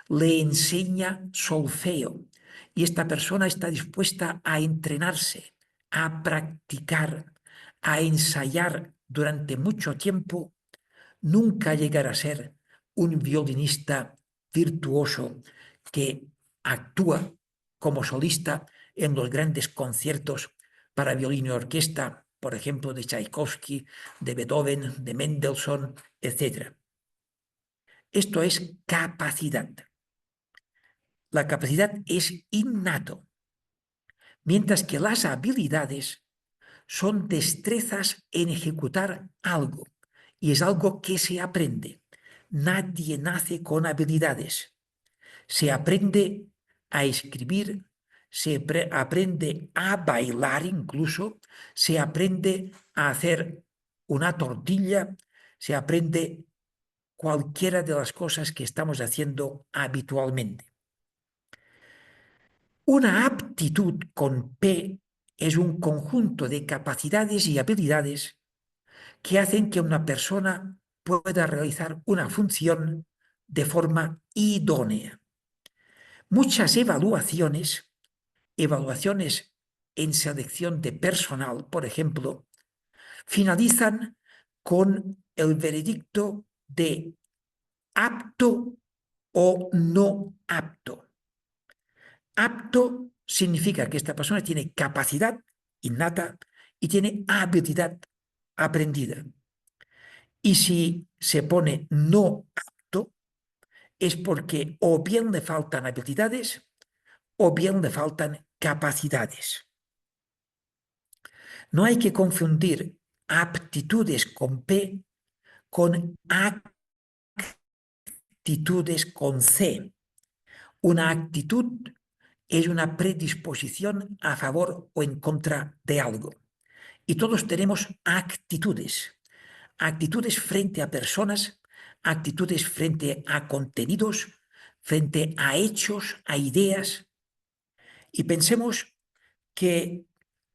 le enseña solfeo y esta persona está dispuesta a entrenarse, a practicar, a ensayar durante mucho tiempo, nunca llegará a ser un violinista virtuoso que actúa como solista en los grandes conciertos para violín y orquesta, por ejemplo, de Tchaikovsky, de Beethoven, de Mendelssohn, etc. Esto es capacidad. La capacidad es innato, mientras que las habilidades son destrezas en ejecutar algo, y es algo que se aprende. Nadie nace con habilidades. Se aprende a escribir, se aprende a bailar incluso, se aprende a hacer una tortilla, se aprende cualquiera de las cosas que estamos haciendo habitualmente. Una aptitud con P es un conjunto de capacidades y habilidades que hacen que una persona pueda realizar una función de forma idónea. Muchas evaluaciones en selección de personal, por ejemplo, finalizan con el veredicto de apto o no apto. Apto significa que esta persona tiene capacidad innata y tiene habilidad aprendida. Y si se pone no apto, es porque o bien le faltan habilidades o bien le faltan capacidades. No hay que confundir aptitudes con P con actitudes con C. Una actitud es una predisposición a favor o en contra de algo. Y todos tenemos actitudes. Actitudes frente a personas, actitudes frente a contenidos, frente a hechos, a ideas. Y pensemos que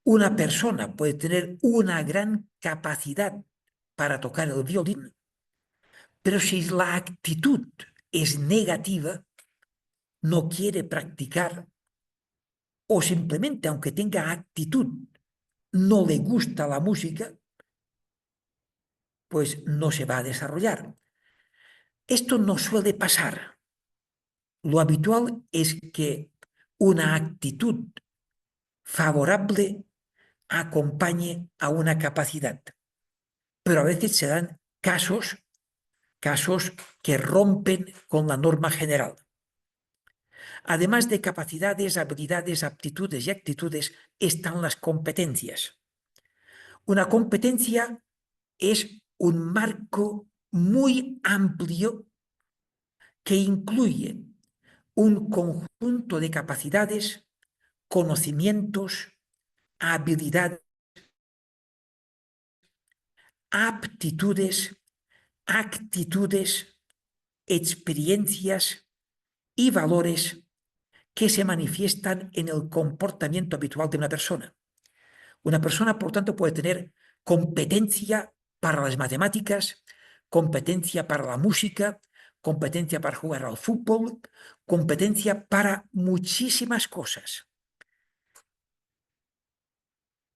una persona puede tener una gran capacidad para tocar el violín, pero si la actitud es negativa, no quiere practicar o simplemente, aunque tenga actitud, no le gusta la música, pues no se va a desarrollar. Esto no suele pasar. Lo habitual es que una actitud favorable acompañe a una capacidad. Pero a veces se dan casos que rompen con la norma general. Además de capacidades, habilidades, aptitudes y actitudes, están las competencias. Una competencia es un marco muy amplio que incluye un conjunto de capacidades, conocimientos, habilidades, aptitudes, actitudes, experiencias y valores que se manifiestan en el comportamiento habitual de una persona. Una persona, por tanto, puede tener competencia para las matemáticas, competencia para la música, competencia para jugar al fútbol, competencia para muchísimas cosas.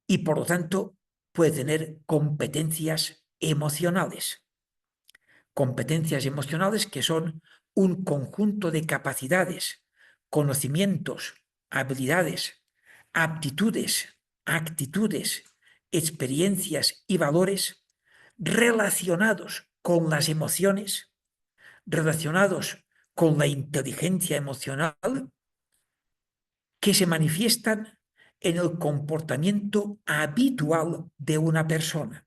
Y por lo tanto, puede tener competencias emocionales. Competencias emocionales que son un conjunto de capacidades, conocimientos, habilidades, aptitudes, actitudes, experiencias y valores relacionados con las emociones, relacionados con la inteligencia emocional, que se manifiestan en el comportamiento habitual de una persona.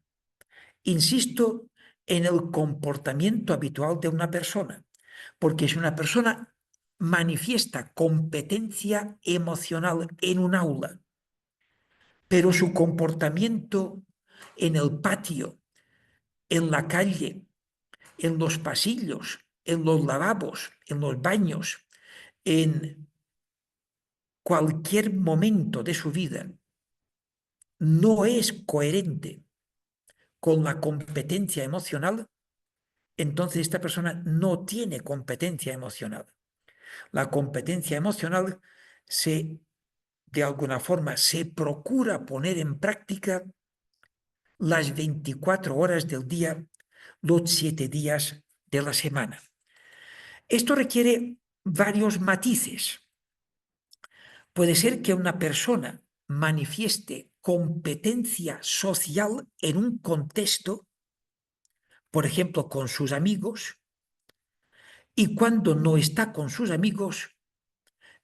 Insisto en el comportamiento habitual de una persona, porque si una persona manifiesta competencia emocional en un aula, pero su comportamiento en el patio, en la calle, en los pasillos, en los lavabos, en los baños, en cualquier momento de su vida, no es coherente con la competencia emocional, entonces esta persona no tiene competencia emocional. La competencia emocional de alguna forma, se procura poner en práctica las 24 horas del día, los 7 días de la semana. Esto requiere varios matices. Puede ser que una persona manifieste competencia social en un contexto, por ejemplo, con sus amigos, y cuando no está con sus amigos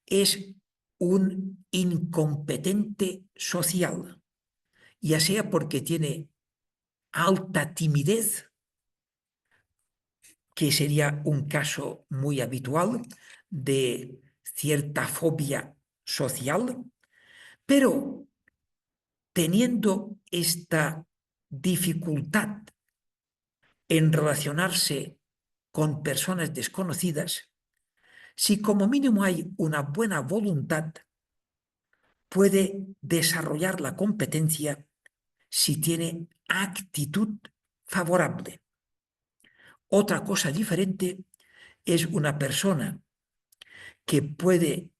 es un incompetente social, ya sea porque tiene alta timidez, que sería un caso muy habitual de cierta fobia social, pero teniendo esta dificultad en relacionarse con personas desconocidas, si como mínimo hay una buena voluntad, puede desarrollar la competencia si tiene actitud favorable. Otra cosa diferente es una persona que puede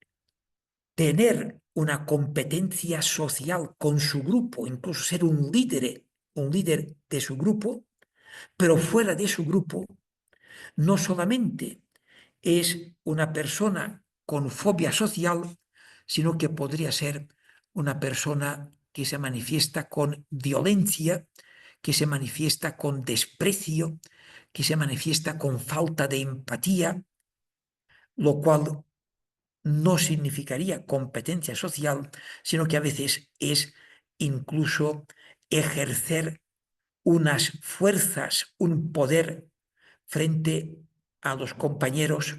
tener una competencia social con su grupo, incluso ser un líder de su grupo, pero fuera de su grupo no solamente es una persona con fobia social, sino que podría ser una persona que se manifiesta con violencia, que se manifiesta con desprecio, que se manifiesta con falta de empatía, lo cual no significaría competencia social, sino que a veces es incluso ejercer unas fuerzas, un poder frente a los compañeros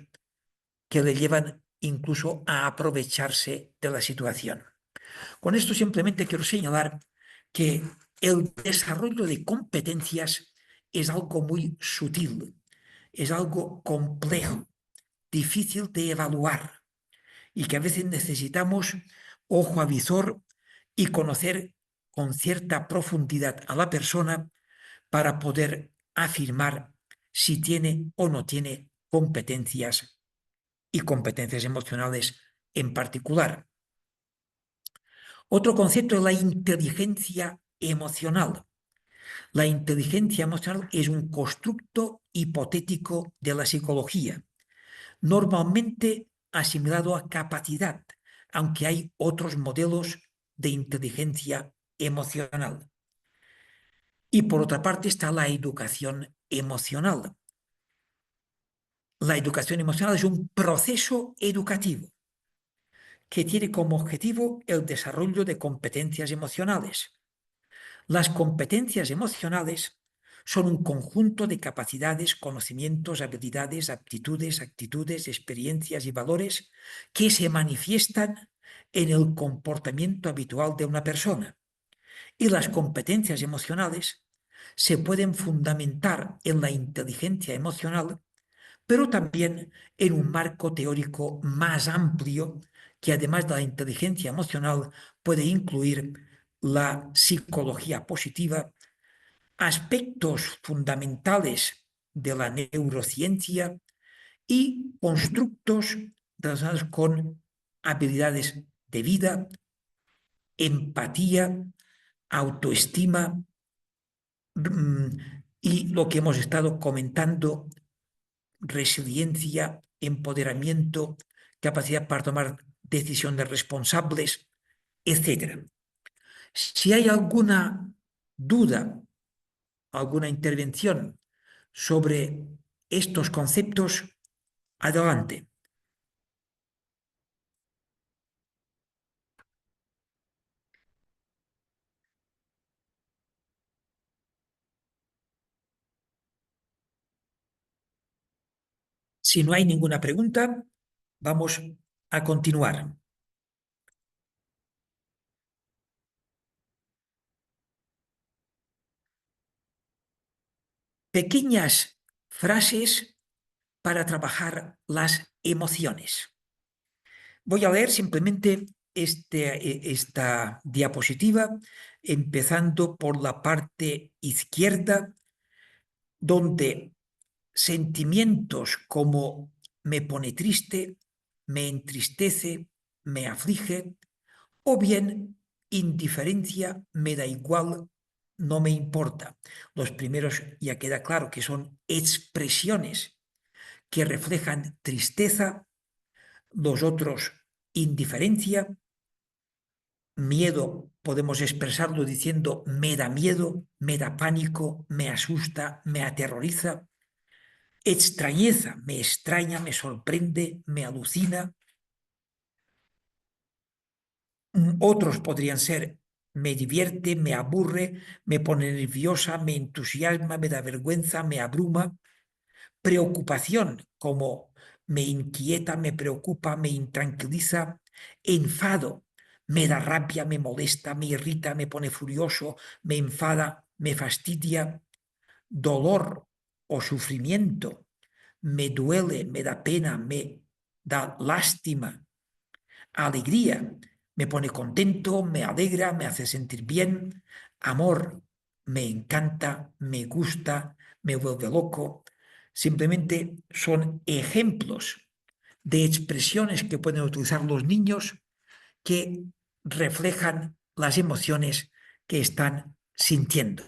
que le llevan incluso a aprovecharse de la situación. Con esto simplemente quiero señalar que el desarrollo de competencias es algo muy sutil, es algo complejo, difícil de evaluar y que a veces necesitamos ojo a visor y conocer con cierta profundidad a la persona para poder afirmar si tiene o no tiene competencias y competencias emocionales en particular. Otro concepto es la inteligencia emocional. La inteligencia emocional es un constructo hipotético de la psicología, normalmente asimilado a capacidad, aunque hay otros modelos de inteligencia emocional. Y por otra parte está la educación emocional. La educación emocional es un proceso educativo que tiene como objetivo el desarrollo de competencias emocionales. Las competencias emocionales son un conjunto de capacidades, conocimientos, habilidades, aptitudes, actitudes, experiencias y valores que se manifiestan en el comportamiento habitual de una persona. Y las competencias emocionales se pueden fundamentar en la inteligencia emocional, pero también en un marco teórico más amplio que además de la inteligencia emocional puede incluir la psicología positiva, aspectos fundamentales de la neurociencia y constructos relacionados con habilidades de vida, empatía, autoestima y lo que hemos estado comentando, resiliencia, empoderamiento, capacidad para tomar decisiones responsables, etc. Si hay alguna duda, alguna intervención sobre estos conceptos, adelante. Si no hay ninguna pregunta, vamos a continuar. Pequeñas frases para trabajar las emociones. Voy a leer simplemente esta diapositiva, empezando por la parte izquierda, donde sentimientos como me pone triste, me entristece, me aflige, o bien indiferencia, me da igual, no me importa. Los primeros ya queda claro que son expresiones que reflejan tristeza, los otros indiferencia, miedo podemos expresarlo diciendo me da miedo, me da pánico, me asusta, me aterroriza, extrañeza, me extraña, me sorprende, me alucina. Otros podrían ser me divierte, me aburre, me pone nerviosa, me entusiasma, me da vergüenza, me abruma. Preocupación, como me inquieta, me preocupa, me intranquiliza. Enfado, me da rabia, me molesta, me irrita, me pone furioso, me enfada, me fastidia. Dolor o sufrimiento, me duele, me da pena, me da lástima. Alegría, me pone contento, me alegra, me hace sentir bien. Amor, me encanta, me gusta, me vuelve loco. Simplemente son ejemplos de expresiones que pueden utilizar los niños que reflejan las emociones que están sintiendo.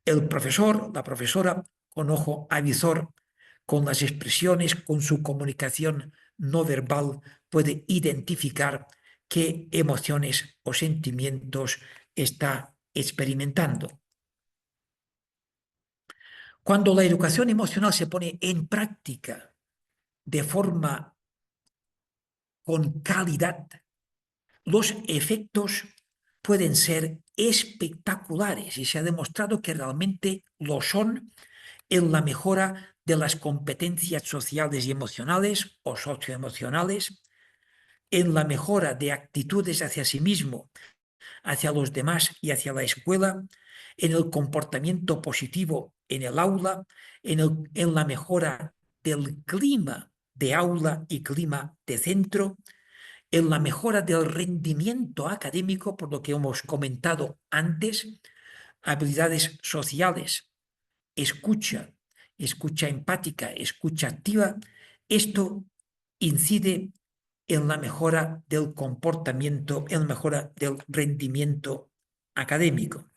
El profesor, la profesora, con ojo avisor, con las expresiones, con su comunicación no verbal, puede identificar qué emociones o sentimientos está experimentando. Cuando la educación emocional se pone en práctica de forma con calidad, los efectos pueden ser espectaculares y se ha demostrado que realmente lo son en la mejora de las competencias sociales y emocionales o socioemocionales, en la mejora de actitudes hacia sí mismo, hacia los demás y hacia la escuela, en el comportamiento positivo en el aula, en la mejora del clima de aula y clima de centro, en la mejora del rendimiento académico, por lo que hemos comentado antes, habilidades sociales, escucha, escucha empática, escucha activa. Esto incide en la mejora del comportamiento, en la mejora del rendimiento académico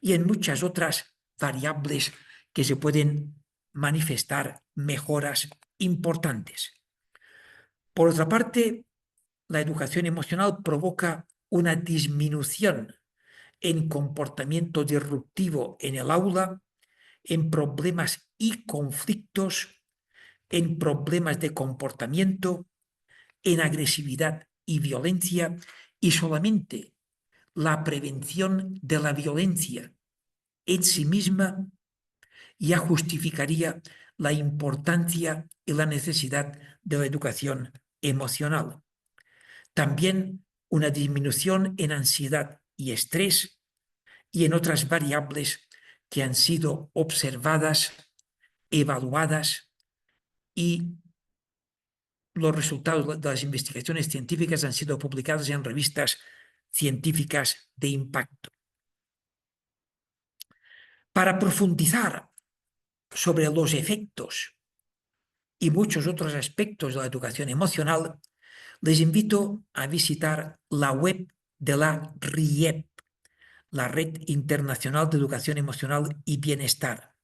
y en muchas otras variables que se pueden manifestar mejoras importantes. Por otra parte, la educación emocional provoca una disminución en comportamiento disruptivo en el aula, en problemas y conflictos, en problemas de comportamiento, en agresividad y violencia, y solamente la prevención de la violencia en sí misma ya justificaría la importancia y la necesidad de la educación emocional. También una disminución en ansiedad y estrés y en otras variables que han sido observadas, evaluadas y los resultados de las investigaciones científicas han sido publicados en revistas científicas de impacto. Para profundizar sobre los efectos y muchos otros aspectos de la educación emocional, les invito a visitar la web de la RIEP, la Red Internacional de Educación Emocional y Bienestar.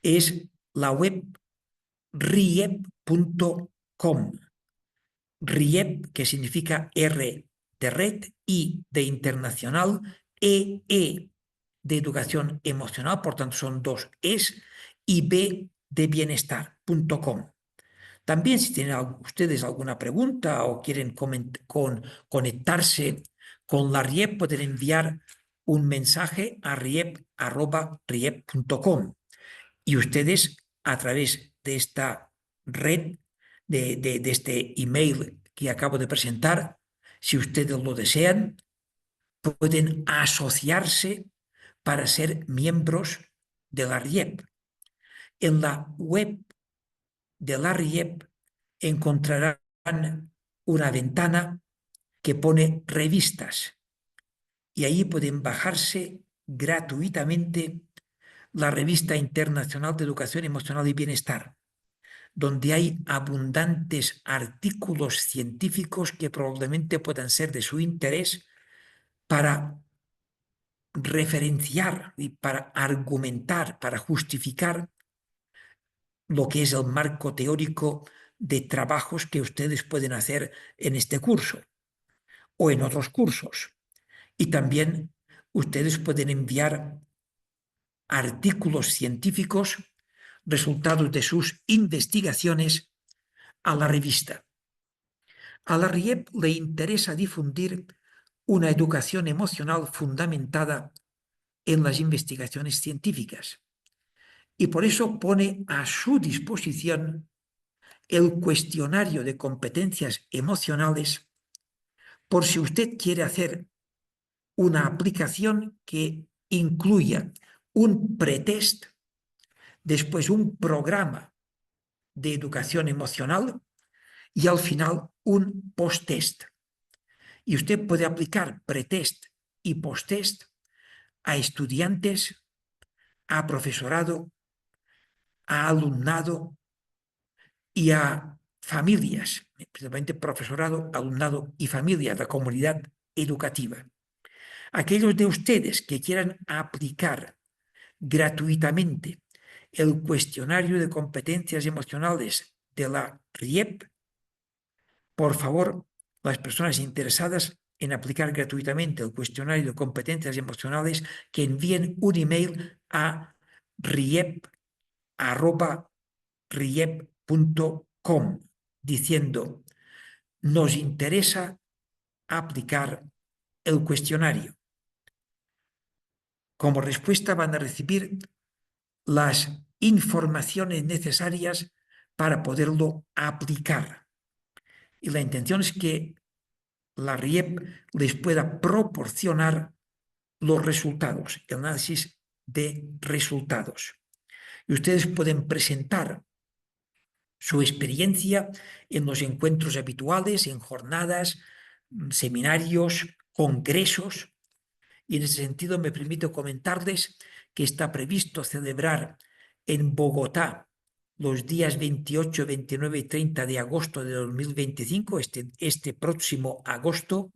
Es la web riep.com. RIEP, que significa R de red, I de internacional, EE de educación emocional, por tanto son dos Es, y B de bienestar.com. También si tienen ustedes alguna pregunta o quieren conectarse con la RIEP, pueden enviar un mensaje a riep@riep.com y ustedes a través de esta red, de este email que acabo de presentar, si ustedes lo desean, pueden asociarse para ser miembros de la RIEP. En la web de la RIEP encontrarán una ventana que pone revistas y ahí pueden bajarse gratuitamente la Revista Internacional de Educación Emocional y Bienestar, donde hay abundantes artículos científicos que probablemente puedan ser de su interés para referenciar y para argumentar, para justificar lo que es el marco teórico de trabajos que ustedes pueden hacer en este curso o en otros cursos. Y también ustedes pueden enviar artículos científicos, resultados de sus investigaciones, a la revista. A la RIEP le interesa difundir una educación emocional fundamentada en las investigaciones científicas y por eso pone a su disposición el cuestionario de competencias emocionales por si usted quiere hacer una aplicación que incluya un pretest, después un programa de educación emocional y al final un post-test. Y usted puede aplicar pretest y post-test a estudiantes, a profesorado, a alumnado y a familias, principalmente profesorado, alumnado y familias, la comunidad educativa. Aquellos de ustedes que quieran aplicar gratuitamente el cuestionario de competencias emocionales de la RIEP, por favor, las personas interesadas en aplicar gratuitamente el cuestionario de competencias emocionales, que envíen un email a riep@riep.com diciendo: nos interesa aplicar el cuestionario. Como respuesta van a recibir las informaciones necesarias para poderlo aplicar. Y la intención es que la RIEP les pueda proporcionar los resultados, el análisis de resultados. Y ustedes pueden presentar su experiencia en los encuentros habituales, en jornadas, seminarios, congresos. Y en ese sentido me permito comentarles que está previsto celebrar en Bogotá los días 28, 29 y 30 de agosto de 2025, este próximo agosto,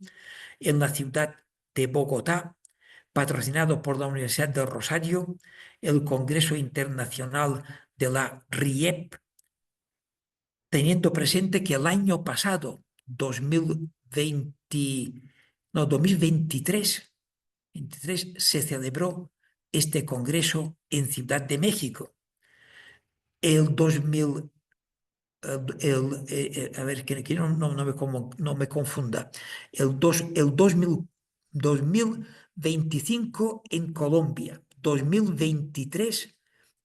en la ciudad de Bogotá, patrocinado por la Universidad del Rosario, el Congreso Internacional de la RIEP, teniendo presente que el año pasado, 2023, se celebró este congreso en Ciudad de México. El 2000, a ver, que no me confunda, el 2025 en Colombia, 2023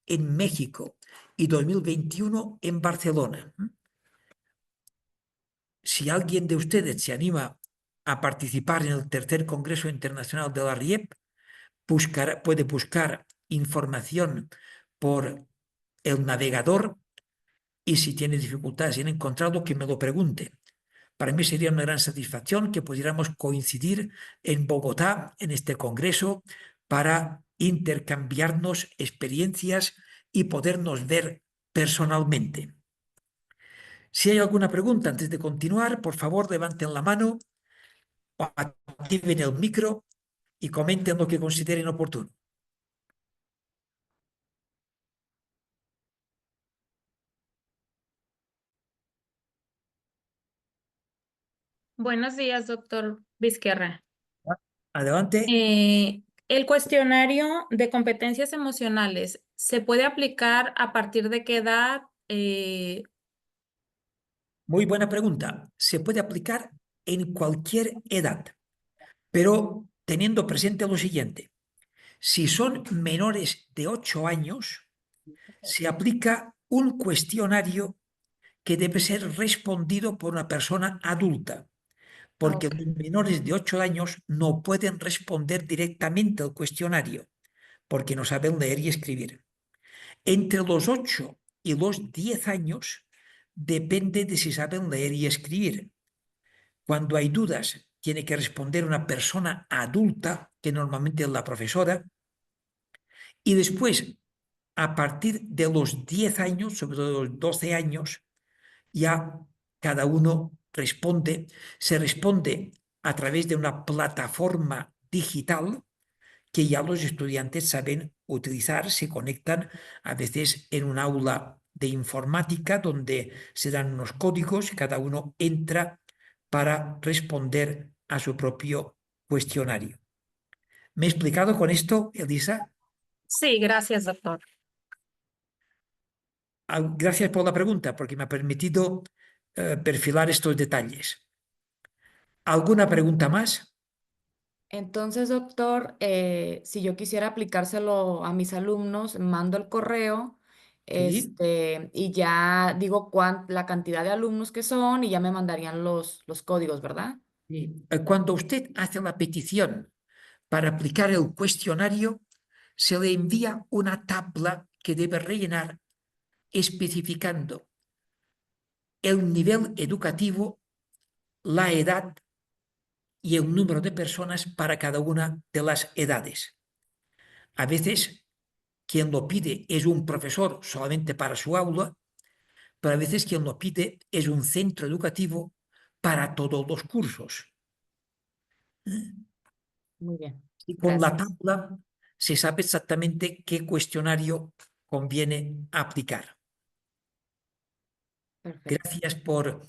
en México y 2021 en Barcelona. Si alguien de ustedes se anima a participar en el tercer Congreso Internacional de la RIEP, puede buscar información por el navegador, y si tiene dificultades en encontrarlo, que me lo pregunte. Para mí sería una gran satisfacción que pudiéramos coincidir en Bogotá en este congreso para intercambiarnos experiencias y podernos ver personalmente. Si hay alguna pregunta antes de continuar, por favor levanten la mano o activen el micro y comenten lo que consideren oportuno. Buenos días, doctor Vizquerra. Adelante. El cuestionario de competencias emocionales, ¿se puede aplicar a partir de qué edad? Muy buena pregunta. Se puede aplicar en cualquier edad, pero teniendo presente lo siguiente: si son menores de 8 años, se aplica un cuestionario que debe ser respondido por una persona adulta, porque Ok. los menores de 8 años no pueden responder directamente al cuestionario, porque no saben leer y escribir. Entre los 8 y los 10 años depende de si saben leer y escribir. Cuando hay dudas, tiene que responder una persona adulta, que normalmente es la profesora, y después, a partir de los 10 años, sobre todo los 12 años, ya cada uno se responde a través de una plataforma digital que ya los estudiantes saben utilizar. Se conectan a veces en un aula de informática donde se dan unos códigos y cada uno entra para responder a su propio cuestionario. ¿Me he explicado con esto, Elisa? Sí, gracias, doctor. Gracias por la pregunta, porque me ha permitido perfilar estos detalles. ¿Alguna pregunta más? Entonces, doctor, si yo quisiera aplicárselo a mis alumnos, mando el correo, Sí. y ya digo la cantidad de alumnos que son y ya me mandarían los códigos, ¿verdad? Sí. Cuando usted hace la petición para aplicar el cuestionario, se le envía una tabla que debe rellenar especificando el nivel educativo, la edad y el número de personas para cada una de las edades. A veces quien lo pide es un profesor solamente para su aula, pero a veces quien lo pide es un centro educativo para todos los cursos. Muy bien. Y con la Gracias. tabla se sabe exactamente qué cuestionario conviene aplicar. Perfecto. Gracias por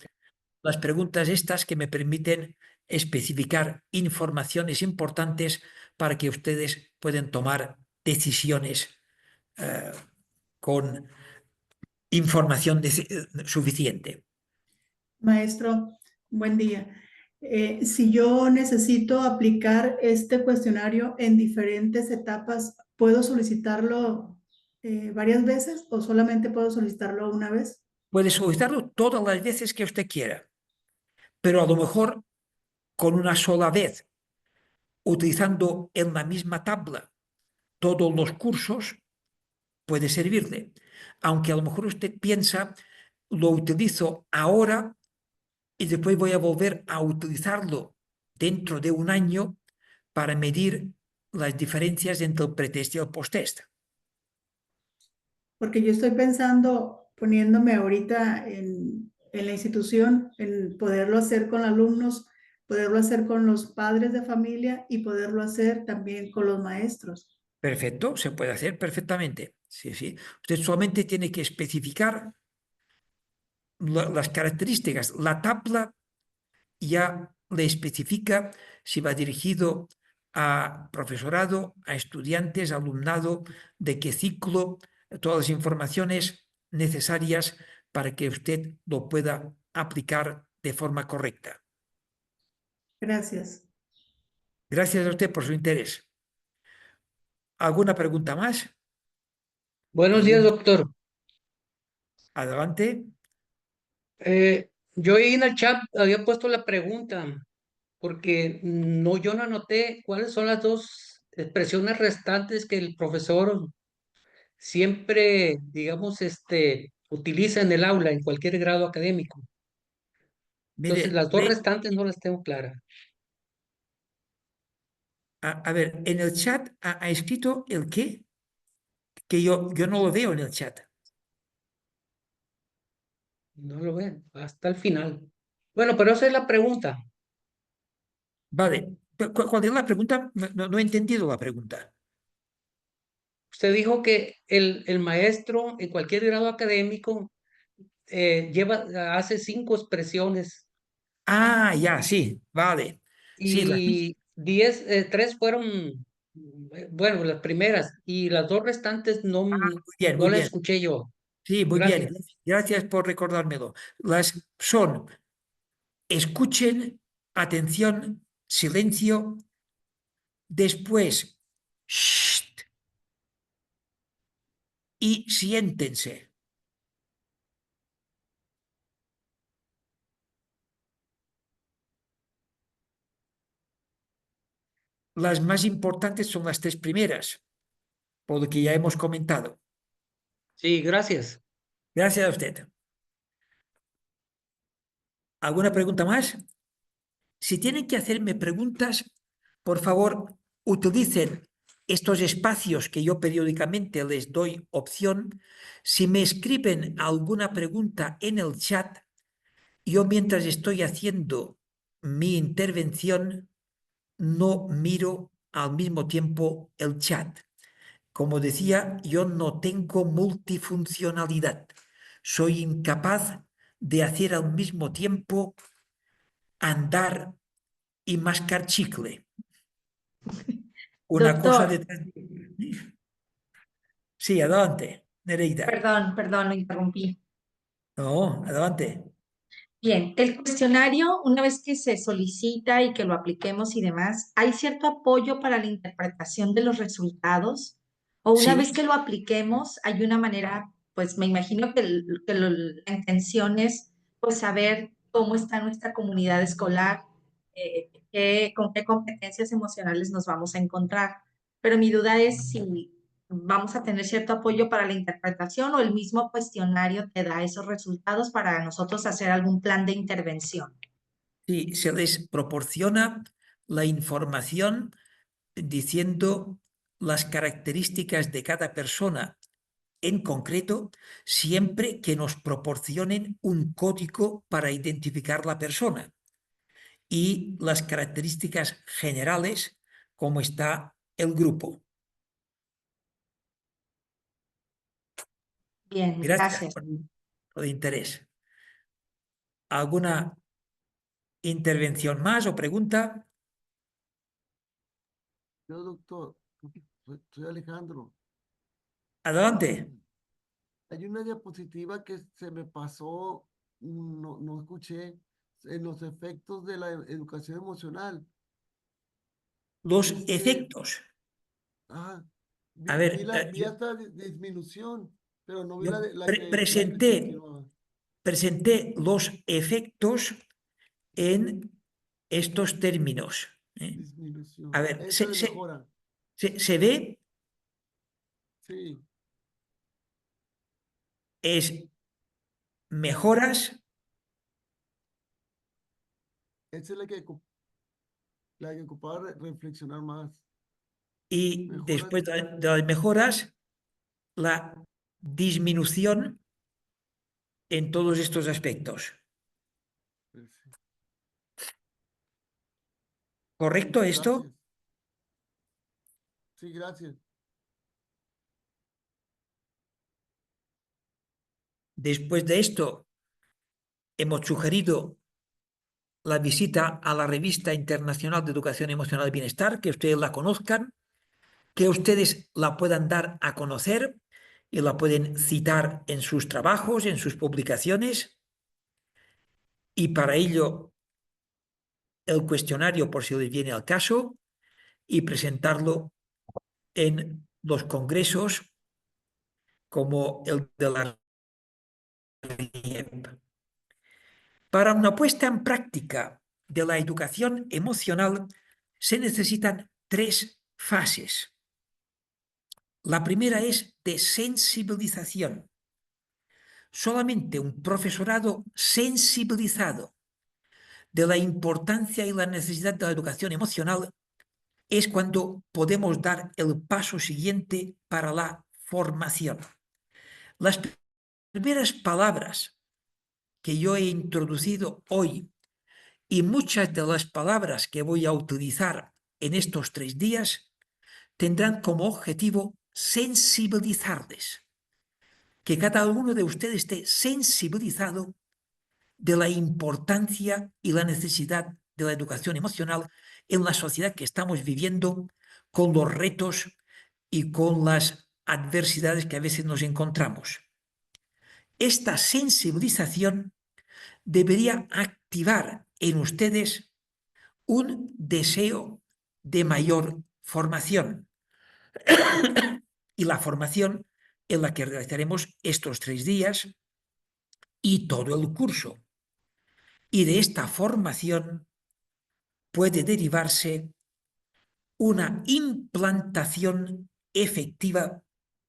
las preguntas estas que me permiten especificar informaciones importantes para que ustedes puedan tomar decisiones eh, con información suficiente. Maestro, buen día. Si yo necesito aplicar este cuestionario en diferentes etapas, ¿puedo solicitarlo varias veces o solamente puedo solicitarlo una vez? Puede solicitarlo todas las veces que usted quiera, pero a lo mejor con una sola vez, utilizando en la misma tabla todos los cursos, puede servirle. Aunque a lo mejor usted piensa, lo utilizo ahora y después voy a volver a utilizarlo dentro de un año para medir las diferencias entre el pretest y el posttest. Porque yo estoy pensando, poniéndome ahorita en la institución, en poderlo hacer con alumnos, poderlo hacer con los padres de familia y poderlo hacer también con los maestros. Perfecto, se puede hacer perfectamente. Sí, sí. Usted solamente tiene que especificar las características. La tabla ya le especifica si va dirigido a profesorado, a estudiantes, alumnado, de qué ciclo, todas las informaciones necesarias para que usted lo pueda aplicar de forma correcta. Gracias. Gracias a usted por su interés. ¿Alguna pregunta más? Buenos días, doctor. Adelante. Yo ahí en el chat había puesto la pregunta porque yo no anoté cuáles son las dos expresiones restantes que el profesor siempre, digamos, utiliza en el aula, en cualquier grado académico. Entonces, Mire, las dos restantes no las tengo claras. a ver, en el chat ha escrito el qué, que yo no lo veo en el chat. No lo ven, hasta el final. Bueno, pero esa es la pregunta. Vale, ¿cuál es la pregunta? No he entendido la pregunta. Usted dijo que el maestro en cualquier grado académico hace 5 expresiones Ah, ya, sí, vale. Sí, y 3 fueron, bueno, las primeras y las dos restantes muy bien, no muy las bien. escuché yo. Sí, muy bien. Gracias. Gracias por recordármelo. Las son escuchen, atención, silencio, después shht, y siéntense. Las más importantes son las tres primeras, por lo que ya hemos comentado. Sí, gracias. Gracias a usted. ¿Alguna pregunta más? Si tienen que hacerme preguntas, por favor, utilicen estos espacios que yo periódicamente les doy opción. Si me escriben alguna pregunta en el chat, yo mientras estoy haciendo mi intervención, no miro al mismo tiempo el chat. Como decía, yo no tengo multifuncionalidad. Soy incapaz de hacer al mismo tiempo andar y mascar chicle. Una cosa Doctor, detrás de... Sí, adelante, Nereida. perdón, lo interrumpí. No, adelante. Bien, el cuestionario, una vez que se solicita y que lo apliquemos y demás, ¿hay cierto apoyo para la interpretación de los resultados? O una vez Sí, que lo apliquemos, hay una manera, pues me imagino que, la intención es pues saber cómo está nuestra comunidad escolar, con qué competencias emocionales nos vamos a encontrar. Pero mi duda es si vamos a tener cierto apoyo para la interpretación o el mismo cuestionario te da esos resultados para nosotros hacer algún plan de intervención. Sí, se les proporciona la información diciendo las características de cada persona en concreto, siempre que nos proporcionen un código para identificar la persona y las características generales, como está el grupo. Bien, Gracias gracias. por el interés. ¿Alguna intervención más o pregunta? Yo, doctor, soy Alejandro. Adelante. Hay una diapositiva que se me pasó, no escuché, en los efectos de la educación emocional. Los Dice, efectos. ah, A vi ver, vi hasta disminución, pero no vi yo la que continuaba. presenté los efectos en estos términos. A Disminución. ver, Esa de mejora. se ve, Sí, es mejoras esa es la que ocupaba reflexionar más. y Mejoras. después de las mejoras, la disminución en todos estos aspectos. ¿Correcto Muchas esto? gracias. Sí, gracias. Después de esto, hemos sugerido la visita a la Revista Internacional de Educación Emocional y Bienestar, que ustedes la conozcan, que ustedes la puedan dar a conocer y la pueden citar en sus trabajos, en sus publicaciones. Y para ello, el cuestionario, por si les viene al caso, y presentarlo en los congresos como el de la RIEP. Para una puesta en práctica de la educación emocional se necesitan 3 fases. La primera es de sensibilización. Solamente un profesorado sensibilizado de la importancia y la necesidad de la educación emocional es cuando podemos dar el paso siguiente para la formación. Las primeras palabras que yo he introducido hoy y muchas de las palabras que voy a utilizar en estos 3 días tendrán como objetivo sensibilizarles, que cada uno de ustedes esté sensibilizado de la importancia y la necesidad de la educación emocional en la sociedad que estamos viviendo, con los retos y con las adversidades que a veces nos encontramos. Esta sensibilización debería activar en ustedes un deseo de mayor formación. Y la formación en la que realizaremos estos 3 días y todo el curso. Y de esta formación puede derivarse una implantación efectiva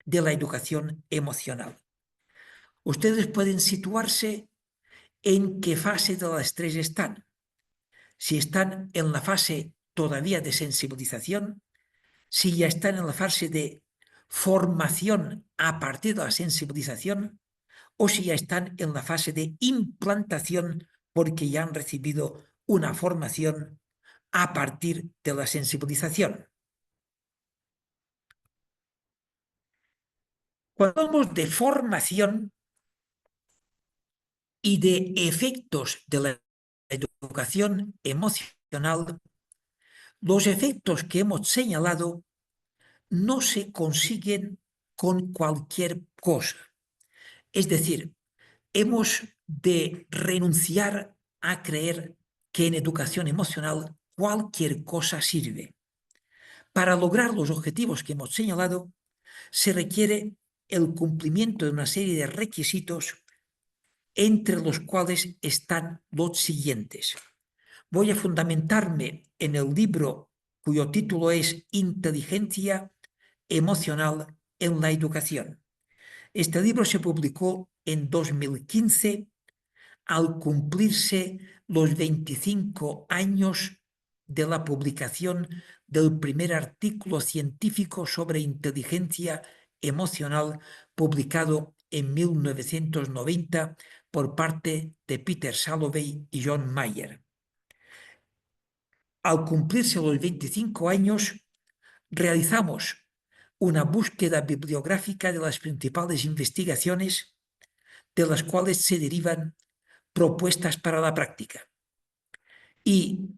de la educación emocional. Ustedes pueden situarse en qué fase de las 3 están. Si están en la fase todavía de sensibilización, si ya están en la fase de formación a partir de la sensibilización, o si ya están en la fase de implantación porque ya han recibido una formación a partir de la sensibilización. Cuando hablamos de formación y de efectos de la educación emocional, los efectos que hemos señalado no se consiguen con cualquier cosa. Es decir, hemos de renunciar a creer que en educación emocional cualquier cosa sirve. Para lograr los objetivos que hemos señalado, se requiere el cumplimiento de una serie de requisitos, entre los cuales están los siguientes. Voy a fundamentarme en el libro cuyo título es Inteligencia Emocional en la educación. Este libro se publicó en 2015 al cumplirse los 25 años de la publicación del primer artículo científico sobre inteligencia emocional publicado en 1990 por parte de Peter Salovey y John Mayer. Al cumplirse los 25 años, realizamos una búsqueda bibliográfica de las principales investigaciones de las cuales se derivan propuestas para la práctica. Y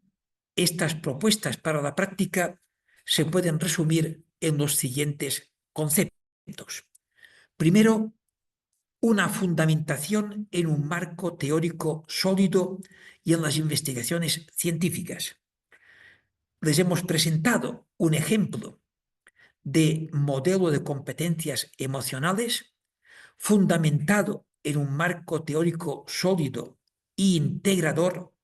estas propuestas para la práctica se pueden resumir en los siguientes conceptos. Primero, una fundamentación en un marco teórico sólido y en las investigaciones científicas. Les hemos presentado un ejemplo de modelo de competencias emocionales fundamentado en un marco teórico sólido e integrador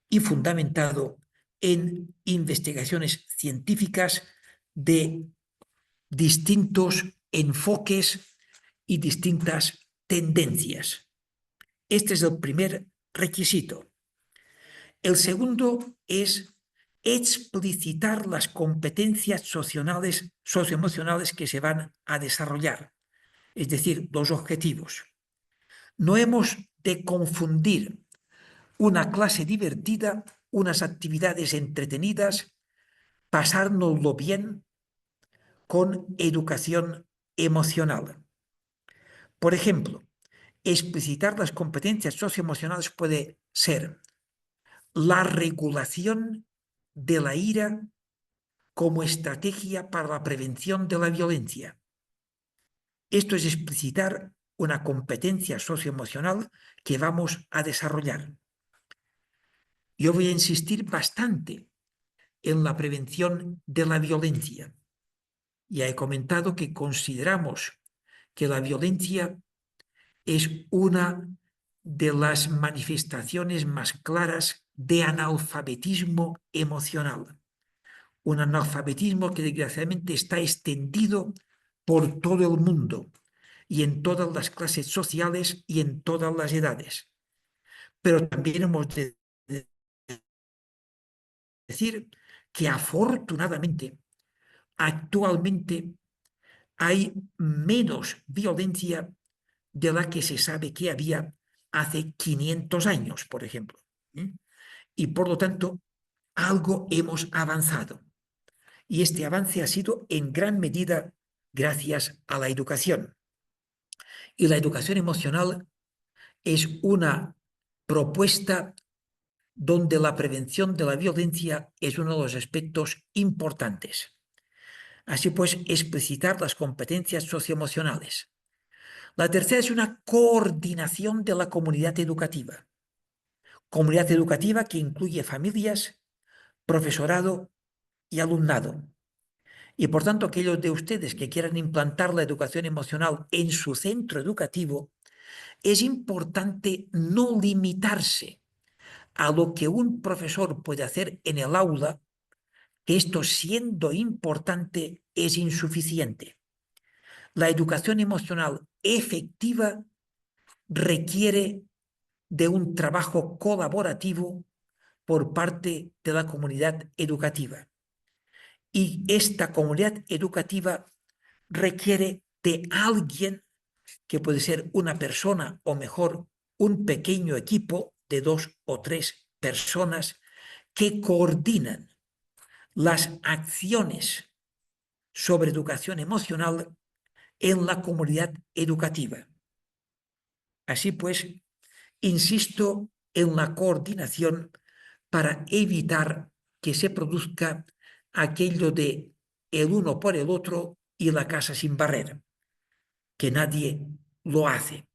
y fundamentado en investigaciones científicas de distintos enfoques y distintas tendencias. Este es el primer requisito. El segundo es explicitar las competencias socioemocionales que se van a desarrollar, es decir, los objetivos. No hemos de confundir una clase divertida, unas actividades entretenidas, pasárnoslo bien con educación emocional. Por ejemplo, explicitar las competencias socioemocionales puede ser la regulación de la ira como estrategia para la prevención de la violencia. Esto es explicitar una competencia socioemocional que vamos a desarrollar. Yo voy a insistir bastante en la prevención de la violencia. Ya he comentado que consideramos que la violencia es una de las manifestaciones más claras de analfabetismo emocional. Un analfabetismo que desgraciadamente está extendido por todo el mundo y en todas las clases sociales y en todas las edades. Pero también hemos de decir que afortunadamente actualmente hay menos violencia de la que se sabe que había hace 500 años, por ejemplo. Y por lo tanto, algo hemos avanzado. Y este avance ha sido en gran medida gracias a la educación. Y la educación emocional es una propuesta donde la prevención de la violencia es uno de los aspectos importantes. Así pues, explicitar las competencias socioemocionales. La tercera es una coordinación de la comunidad educativa. Comunidad educativa que incluye familias, profesorado y alumnado. Y por tanto, aquellos de ustedes que quieran implantar la educación emocional en su centro educativo, es importante no limitarse a lo que un profesor puede hacer en el aula, que esto, siendo importante, es insuficiente. La educación emocional efectiva requiere de un trabajo colaborativo por parte de la comunidad educativa. Y esta comunidad educativa requiere de alguien que puede ser una persona o mejor un pequeño equipo de 2 o 3 personas que coordinan las acciones sobre educación emocional en la comunidad educativa. Así pues, insisto en la coordinación para evitar que se produzca aquello de el uno por el otro y la casa sin barrer, que nadie lo hace.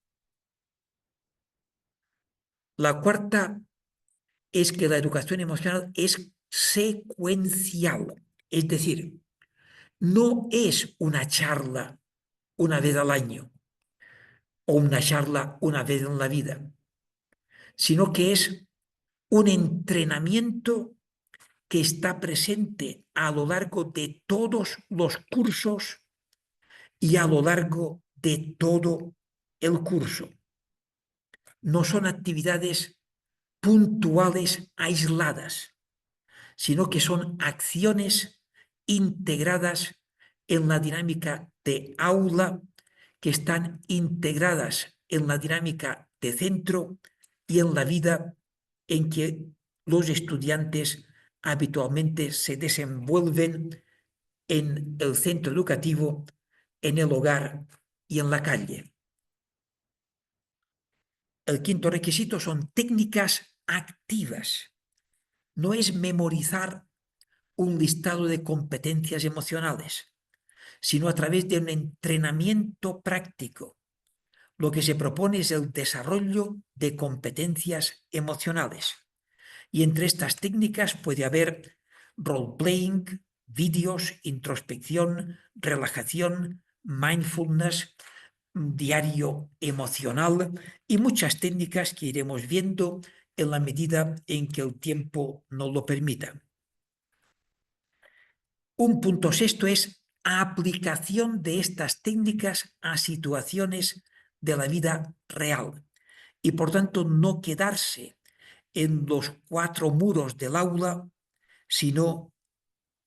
La cuarta es que la educación emocional es secuencial, es decir, no es una charla una vez al año o una charla una vez en la vida, sino que es un entrenamiento que está presente a lo largo de todos los cursos y a lo largo de todo el curso. No son actividades puntuales aisladas, sino que son acciones integradas en la dinámica de aula, que están integradas en la dinámica de centro y en la vida en que los estudiantes habitualmente se desenvuelven en el centro educativo, en el hogar y en la calle. El quinto requisito son técnicas activas. No es memorizar un listado de competencias emocionales, sino a través de un entrenamiento práctico. Lo que se propone es el desarrollo de competencias emocionales. Y entre estas técnicas puede haber role-playing, vídeos, introspección, relajación, mindfulness, diario emocional y muchas técnicas que iremos viendo en la medida en que el tiempo nos lo permita. Un punto sexto es aplicación de estas técnicas a situaciones de la vida real y por tanto no quedarse en los 4 muros del aula, sino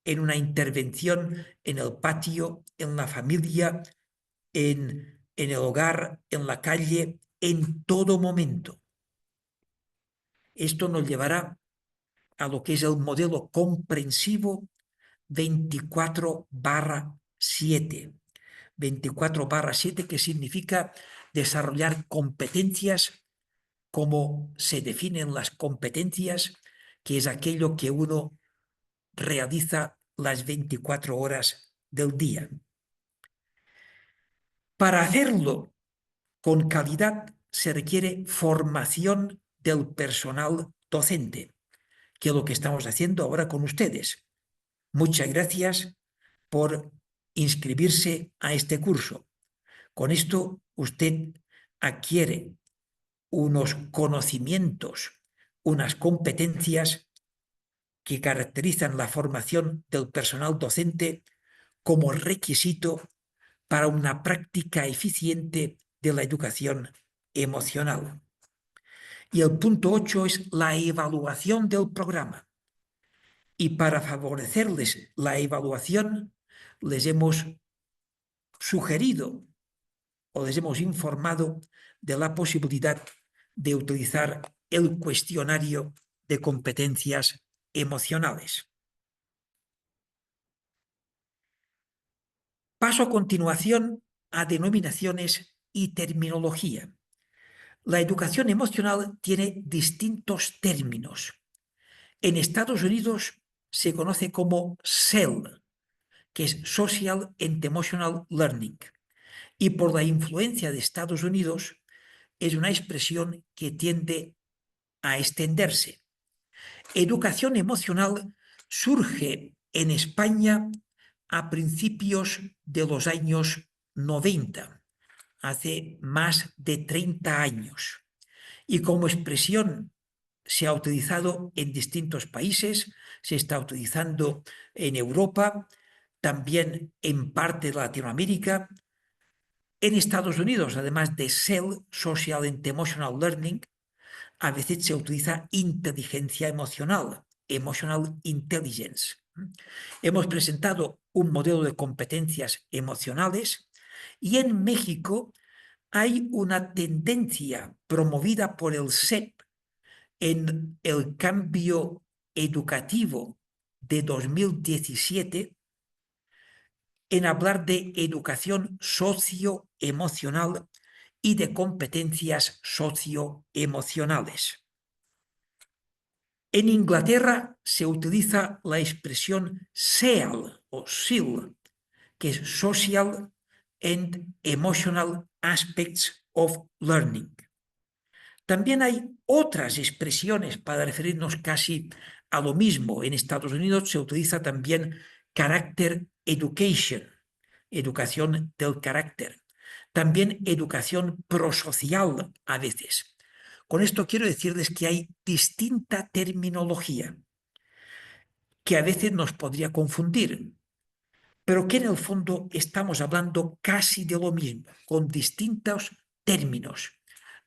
en una intervención en el patio, en la familia, en el hogar, en la calle, en todo momento. Esto nos llevará a lo que es el modelo comprensivo 24/7. 24/7, que significa desarrollar competencias como se definen las competencias, que es aquello que uno realiza las 24 horas del día. Para hacerlo con calidad se requiere formación del personal docente, que es lo que estamos haciendo ahora con ustedes. Muchas gracias por inscribirse a este curso. Con esto usted adquiere unos conocimientos, unas competencias que caracterizan la formación del personal docente como requisito para una práctica eficiente de la educación emocional. Y el punto 8 es la evaluación del programa. Y para favorecerles la evaluación, les hemos sugerido o les hemos informado de la posibilidad de utilizar el cuestionario de competencias emocionales. Paso a continuación a denominaciones y terminología. La educación emocional tiene distintos términos. En Estados Unidos se conoce como SEL, que es Social and Emotional Learning, y por la influencia de Estados Unidos es una expresión que tiende a extenderse. Educación emocional surge en España a principios de los años 90, hace más de 30 años. Y como expresión se ha utilizado en distintos países, se está utilizando en Europa, también en parte de Latinoamérica. En Estados Unidos, además de SEL, Social and Emotional Learning, a veces se utiliza inteligencia emocional, Emotional Intelligence. Hemos presentado un modelo de competencias emocionales y en México hay una tendencia promovida por el SEP en el cambio educativo de 2017 en hablar de educación socioemocional y de competencias socioemocionales. En Inglaterra se utiliza la expresión SEAL o SEAL, que es Social and Emotional Aspects of Learning. También hay otras expresiones para referirnos casi a lo mismo. En Estados Unidos se utiliza también Character Education, educación del carácter. También educación prosocial a veces. Con esto quiero decirles que hay distinta terminología que a veces nos podría confundir. pero que en el fondo estamos hablando casi de lo mismo, con distintos términos.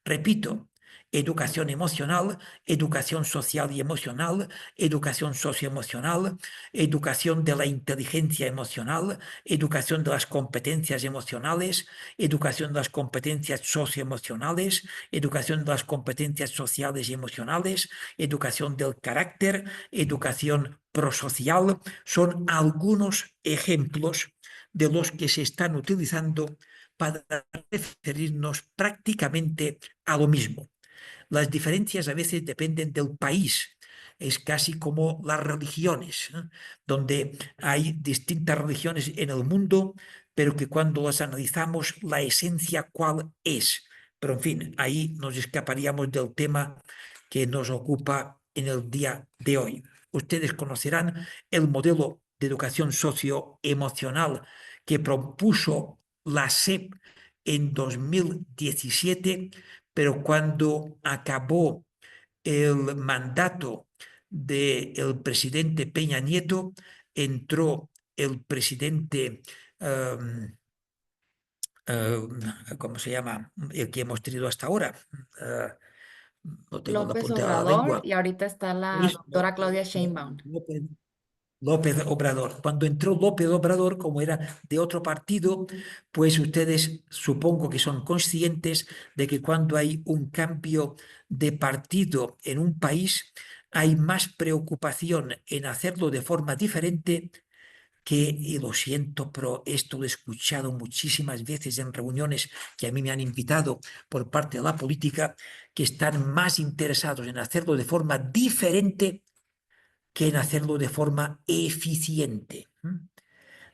Repito, educación emocional, educación social y emocional, educación socioemocional, educación de la inteligencia emocional, educación de las competencias emocionales, educación de las competencias socioemocionales, educación de las competencias sociales y emocionales, educación del carácter, educación prosocial. Son algunos ejemplos de los que se están utilizando para referirnos prácticamente a lo mismo. Las diferencias a veces dependen del país. Es casi como las religiones, ¿eh? Donde hay distintas religiones en el mundo, pero que cuando las analizamos, la esencia cuál es. Pero en fin, ahí nos escaparíamos del tema que nos ocupa en el día de hoy. Ustedes conocerán el modelo de educación socioemocional que propuso la SEP en 2017, pero cuando acabó el mandato del presidente Peña Nieto, entró el presidente, ¿cómo se llama? El que hemos tenido hasta ahora. Lo tengo en la López punta de la Obrador lengua. y ahorita está la doctora Claudia Sheinbaum. López Obrador. Cuando entró López Obrador, como era de otro partido, pues ustedes supongo que son conscientes de que cuando hay un cambio de partido en un país, hay más preocupación en hacerlo de forma diferente que, y lo siento, pero esto lo he escuchado muchísimas veces en reuniones que a mí me han invitado por parte de la política, que están más interesados en hacerlo de forma diferente que en hacerlo de forma eficiente,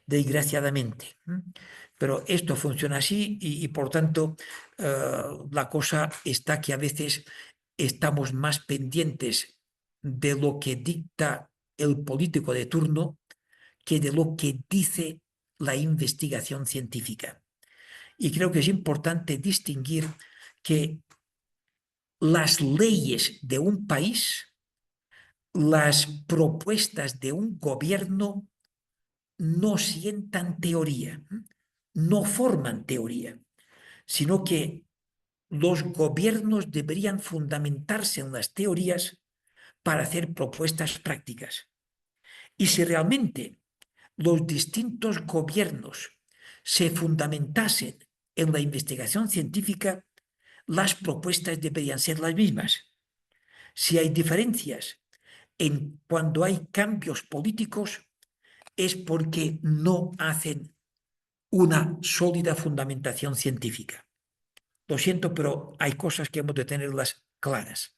desgraciadamente. Pero esto funciona así y por tanto la cosa está que a veces estamos más pendientes de lo que dicta el político de turno que de lo que dice la investigación científica. Y creo que es importante distinguir que las leyes de un país, las propuestas de un gobierno no sientan teoría, no forman teoría, sino que los gobiernos deberían fundamentarse en las teorías para hacer propuestas prácticas. Y si realmente los distintos gobiernos se fundamentasen en la investigación científica, las propuestas deberían ser las mismas. Si hay diferencias en cuando hay cambios políticos, es porque no hacen una sólida fundamentación científica. Lo siento, pero hay cosas que hemos de tenerlas claras.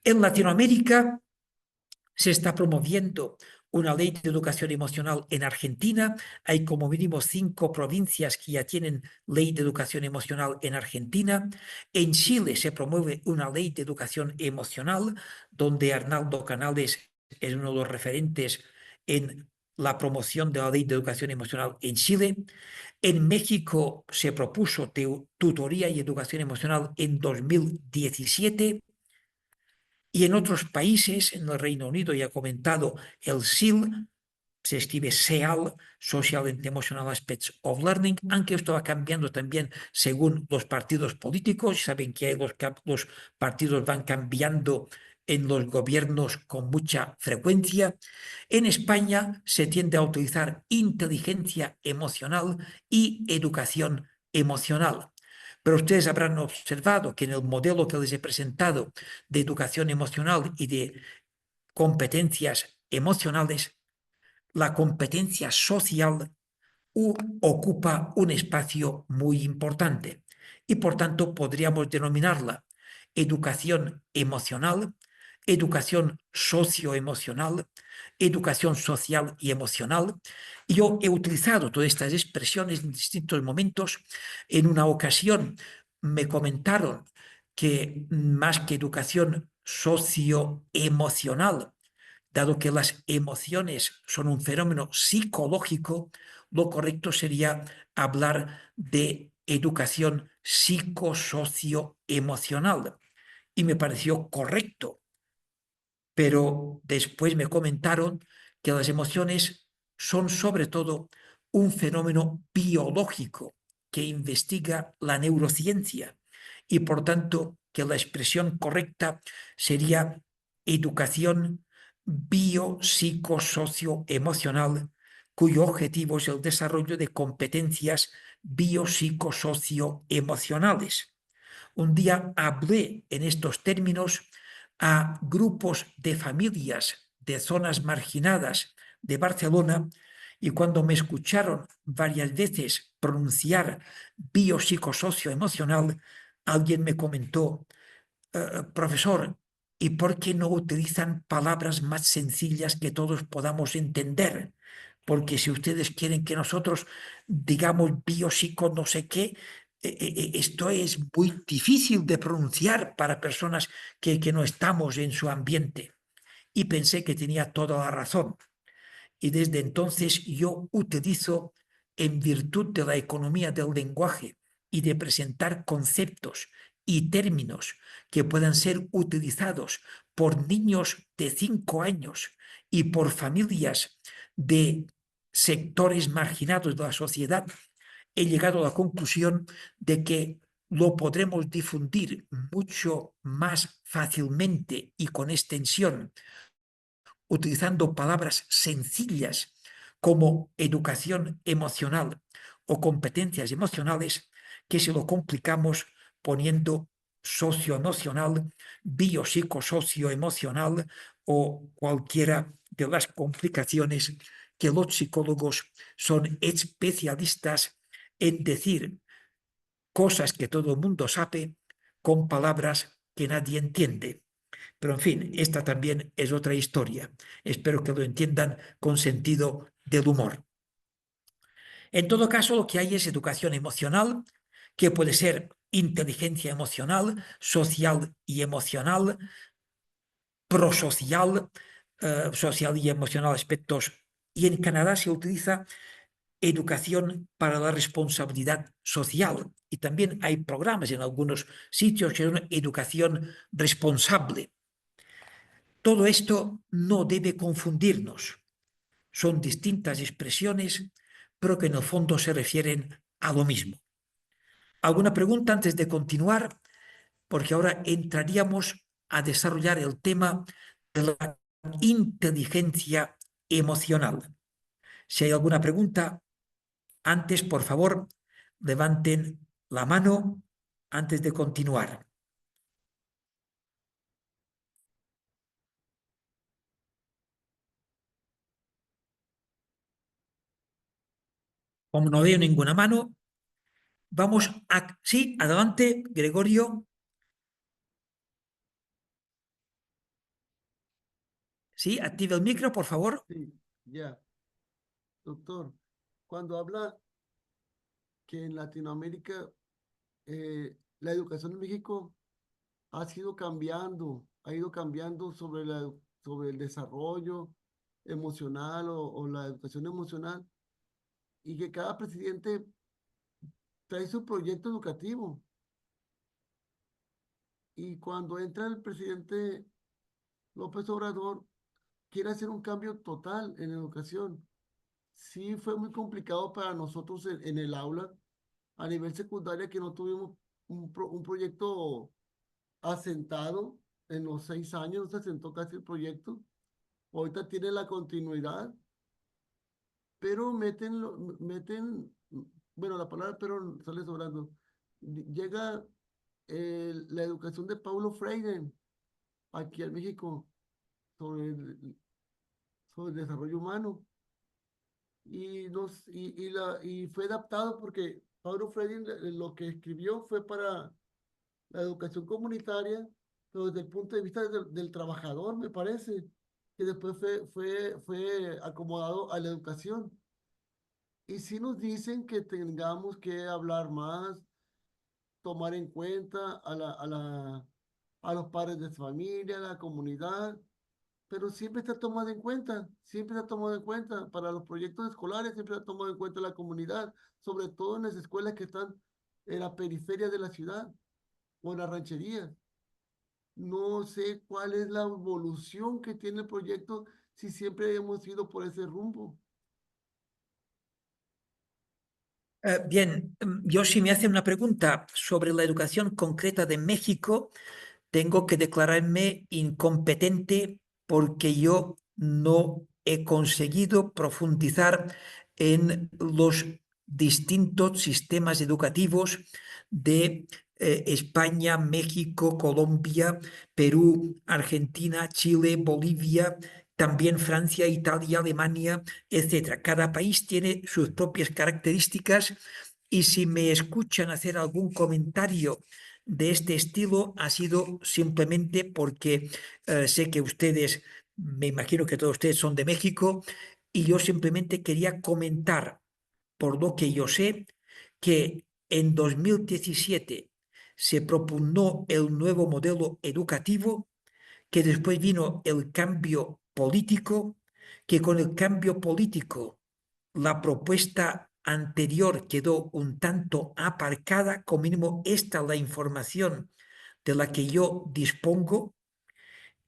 En Latinoamérica se está promoviendo una ley de educación emocional en Argentina. Hay como mínimo 5 provincias que ya tienen ley de educación emocional en Argentina. En Chile se promueve una ley de educación emocional, donde Arnaldo Canales es uno de los referentes en la promoción de la ley de educación emocional en Chile. En México se propuso tutoría y educación emocional en 2017. Y en otros países, en el Reino Unido, ya he comentado, el SEAL, se escribe SEAL, Social and Emotional Aspects of Learning, aunque esto va cambiando también según los partidos políticos. Saben que los partidos van cambiando en los gobiernos con mucha frecuencia. En España se tiende a utilizar inteligencia emocional y educación emocional. Pero ustedes habrán observado que en el modelo que les he presentado de educación emocional y de competencias emocionales, la competencia social ocupa un espacio muy importante y por tanto podríamos denominarla educación emocional, educación socioemocional, educación social y emocional. Y yo he utilizado todas estas expresiones en distintos momentos. En una ocasión me comentaron que más que educación socioemocional, dado que las emociones son un fenómeno psicológico, lo correcto sería hablar de educación psicosocioemocional. Y me pareció correcto, pero después me comentaron que las emociones son sobre todo un fenómeno biológico que investiga la neurociencia y por tanto que la expresión correcta sería educación biopsicosocioemocional, cuyo objetivo es el desarrollo de competencias biopsicosocioemocionales. Un día hablé en estos términos a grupos de familias de zonas marginadas de Barcelona y cuando me escucharon varias veces pronunciar biopsicosocioemocional, alguien me comentó, profesor, ¿y por qué no utilizan palabras más sencillas que todos podamos entender? Porque si ustedes quieren que nosotros digamos biopsico no sé qué, esto es muy difícil de pronunciar para personas que no estamos en su ambiente. Y pensé que tenía toda la razón. Y desde entonces yo utilizo, en virtud de la economía del lenguaje y de presentar conceptos y términos que puedan ser utilizados por niños de 5 años y por familias de sectores marginados de la sociedad, he llegado a la conclusión de que lo podremos difundir mucho más fácilmente y con extensión utilizando palabras sencillas como educación emocional o competencias emocionales, que si lo complicamos poniendo socioemocional, biopsicosocioemocional o cualquiera de las complicaciones que los psicólogos son especialistas en decir cosas que todo el mundo sabe con palabras que nadie entiende. Pero en fin, esta también es otra historia. Espero que lo entiendan con sentido del humor. En todo caso, lo que hay es educación emocional, que puede ser inteligencia emocional, social y emocional, prosocial, social y emocional aspectos. Y en Canadá se utiliza educación para la responsabilidad social. Y también hay programas en algunos sitios que son educación responsable. Todo esto no debe confundirnos. Son distintas expresiones, pero que en el fondo se refieren a lo mismo. ¿Alguna pregunta antes de continuar? Porque ahora entraríamos a desarrollar el tema de la inteligencia emocional. Si hay alguna pregunta, antes, por favor, levanten la mano antes de continuar. Como no veo ninguna mano, vamos a... Sí, adelante, Gregorio. Sí, active el micro, por favor. Sí, ya. Doctor, cuando habla que en Latinoamérica la educación en México ha ido cambiando sobre el desarrollo emocional o la educación emocional, y que cada presidente trae su proyecto educativo. Y cuando entra el presidente López Obrador, quiere hacer un cambio total en educación. Sí, fue muy complicado para nosotros en el aula, a nivel secundaria, que no tuvimos un proyecto asentado en los 6 años, se asentó casi el proyecto. Ahorita tiene la continuidad, pero bueno, la palabra pero sale sobrando. Llega la educación de Paulo Freire aquí a México sobre sobre el desarrollo humano. Y fue adaptado porque Paulo Freire lo que escribió fue para la educación comunitaria, pero desde el punto de vista del trabajador, me parece, que después fue acomodado a la educación. Y sí nos dicen que tengamos que hablar más, tomar en cuenta a los padres de familia, a la comunidad, pero siempre está tomado en cuenta, siempre está tomado en cuenta para los proyectos escolares, siempre está tomado en cuenta la comunidad, sobre todo en las escuelas que están en la periferia de la ciudad o en las rancherías. No sé cuál es la evolución que tiene el proyecto, si siempre hemos ido por ese rumbo. Bien, yo si me hacen una pregunta sobre la educación concreta de México, tengo que declararme incompetente porque yo no he conseguido profundizar en los distintos sistemas educativos de España, México, Colombia, Perú, Argentina, Chile, Bolivia, también Francia, Italia, Alemania, etcétera. Cada país tiene sus propias características y si me escuchan hacer algún comentario de este estilo ha sido simplemente porque sé que ustedes, me imagino que todos ustedes son de México, y yo simplemente quería comentar, por lo que yo sé, que en 2017 se propugnó el nuevo modelo educativo, que después vino el cambio político, que con el cambio político la propuesta anterior quedó un tanto aparcada, como mínimo esta la información de la que yo dispongo,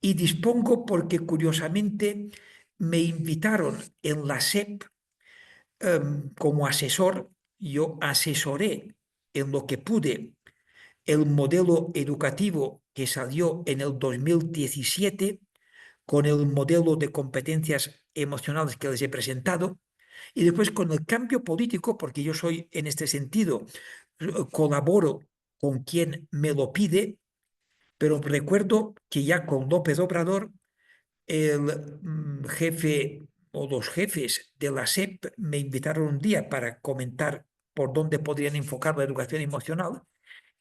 y dispongo porque curiosamente me invitaron en la SEP como asesor, yo asesoré en lo que pude el modelo educativo que salió en el 2017 con el modelo de competencias emocionales que les he presentado, y después con el cambio político, porque yo soy en este sentido, colaboro con quien me lo pide, pero recuerdo que ya con López Obrador, el jefe o los jefes de la SEP me invitaron un día para comentar por dónde podrían enfocar la educación emocional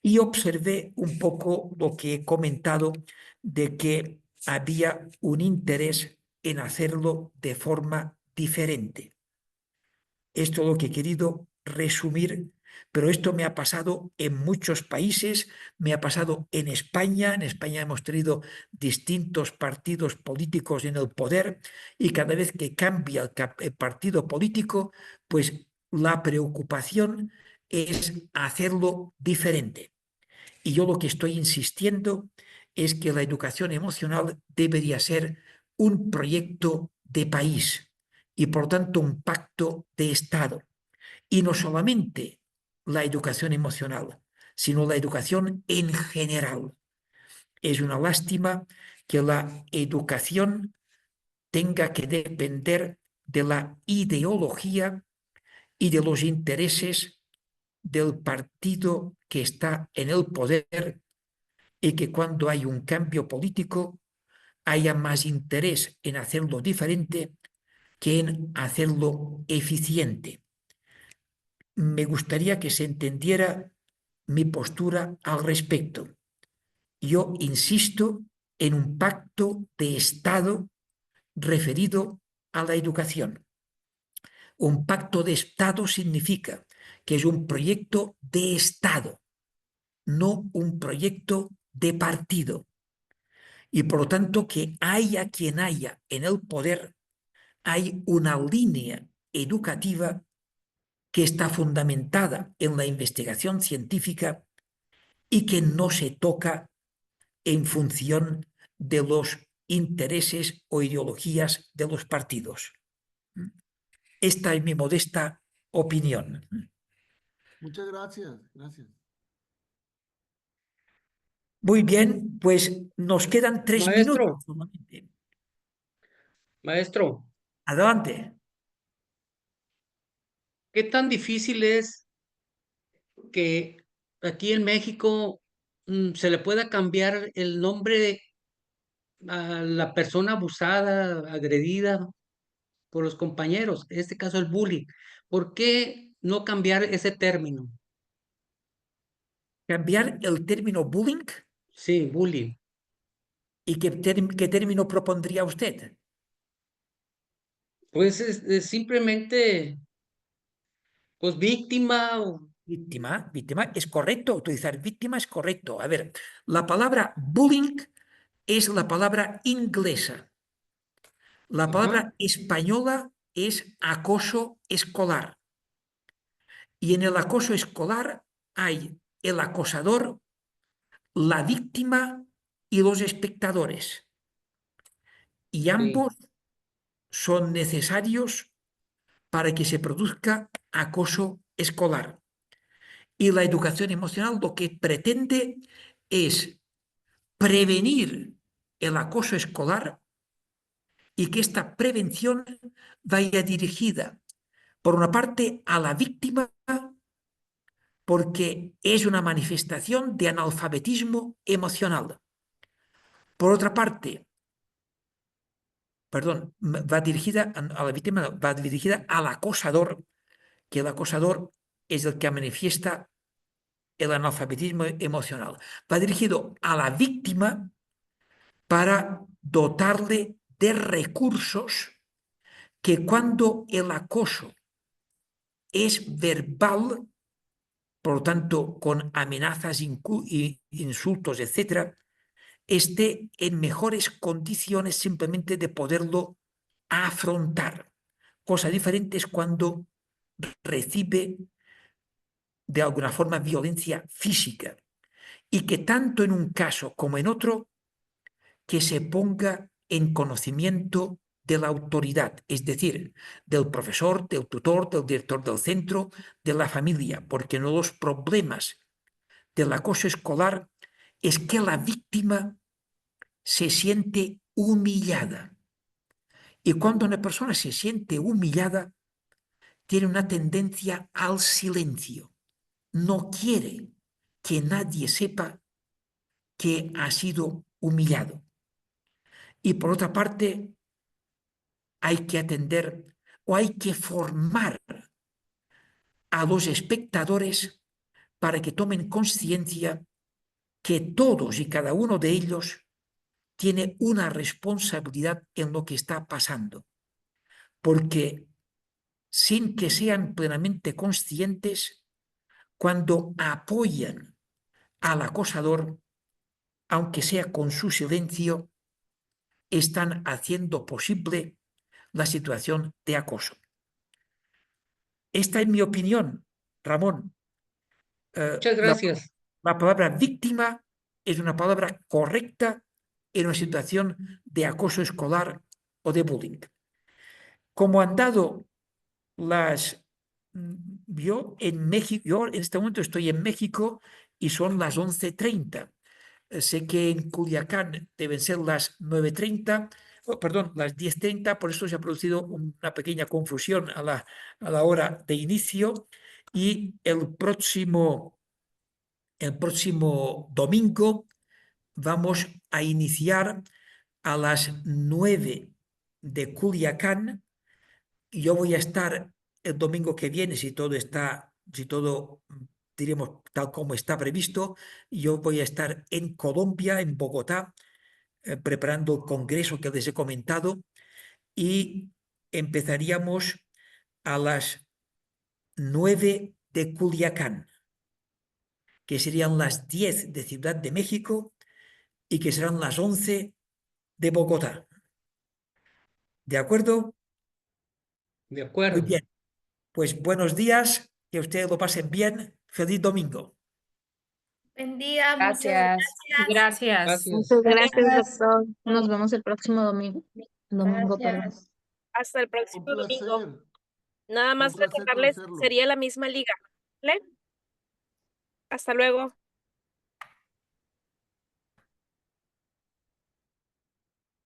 y observé un poco lo que he comentado de que había un interés en hacerlo de forma diferente. Esto es lo que he querido resumir, pero esto me ha pasado en muchos países, me ha pasado en España hemos tenido distintos partidos políticos en el poder y cada vez que cambia el partido político, pues la preocupación es hacerlo diferente. Y yo lo que estoy insistiendo es que la educación emocional debería ser un proyecto de país y por tanto un pacto de Estado. Y no solamente la educación emocional, sino la educación en general. Es una lástima que la educación tenga que depender de la ideología y de los intereses del partido que está en el poder y que cuando hay un cambio político haya más interés en hacerlo diferente que en hacerlo eficiente. Me gustaría que se entendiera mi postura al respecto. Yo insisto en un pacto de Estado referido a la educación. Un pacto de Estado significa que es un proyecto de Estado, no un proyecto de partido. Y por lo tanto, que haya quien haya en el poder, hay una línea educativa que está fundamentada en la investigación científica y que no se toca en función de los intereses o ideologías de los partidos. Esta es mi modesta opinión. Muchas gracias, gracias. Muy bien, pues nos quedan 3 minutos. Maestro, Adelante. ¿qué tan difícil es que aquí en México se le pueda cambiar el nombre a la persona abusada, agredida por los compañeros? En este caso, el bullying. ¿Por qué no cambiar ese término? Cambiar el término bullying. Sí, bullying. ¿Y qué término propondría usted? Pues es simplemente, pues víctima o... Víctima, es correcto, utilizar víctima es correcto. A ver, la palabra bullying es la palabra inglesa. La palabra española es acoso escolar. Y en el acoso escolar hay el acosador, la víctima y los espectadores. Y ambos son necesarios para que se produzca acoso escolar. Y la educación emocional lo que pretende es prevenir el acoso escolar y que esta prevención vaya dirigida, por una parte, a la víctima, porque es una manifestación de analfabetismo emocional. Por otra parte, perdón, va dirigida a la víctima, va dirigida al acosador, que el acosador es el que manifiesta el analfabetismo emocional. Va dirigido a la víctima para dotarle de recursos que cuando el acoso es verbal, por lo tanto con amenazas, insultos, etc., esté en mejores condiciones simplemente de poderlo afrontar. Cosa diferente es cuando recibe de alguna forma violencia física y que tanto en un caso como en otro que se ponga en conocimiento de la autoridad, es decir, del profesor, del tutor, del director del centro, de la familia, porque uno de los problemas del acoso escolar es que la víctima se siente humillada. Y cuando una persona se siente humillada, tiene una tendencia al silencio. No quiere que nadie sepa que ha sido humillado. Y por otra parte, hay que atender o hay que formar a los espectadores para que tomen conciencia que todos y cada uno de ellos tiene una responsabilidad en lo que está pasando. Porque sin que sean plenamente conscientes, cuando apoyan al acosador, aunque sea con su silencio, están haciendo posible la situación de acoso. Esta es mi opinión, Ramón. Muchas gracias. La palabra víctima es una palabra correcta en una situación de acoso escolar o de bullying. Como han dado yo en México, yo en este momento estoy en México y son las 11:30. Sé que en Culiacán deben ser las 9:30, perdón, las 10:30, por eso se ha producido una pequeña confusión a la hora de inicio. Y el próximo domingo vamos a iniciar a las 9 de Culiacán. Yo voy a estar el domingo que viene, si todo diremos tal como está previsto, yo voy a estar en Colombia, en Bogotá, preparando el congreso que les he comentado, y empezaríamos a las 9 de Culiacán, que serían las 10 de Ciudad de México y que serán las 11 de Bogotá. ¿De acuerdo? De Muy acuerdo. bien. Pues buenos días, que ustedes lo pasen bien. Feliz domingo. Buen día, muchas Gracias. gracias. Gracias. Gracias. Muchas gracias, doctor. Nos vemos el próximo domingo. Domingo, perdón. Gracias. Hasta el próximo Un domingo. placer. Nada más placer recordarles, conocerlo. sería la misma liga. ¿Vale? Hasta luego.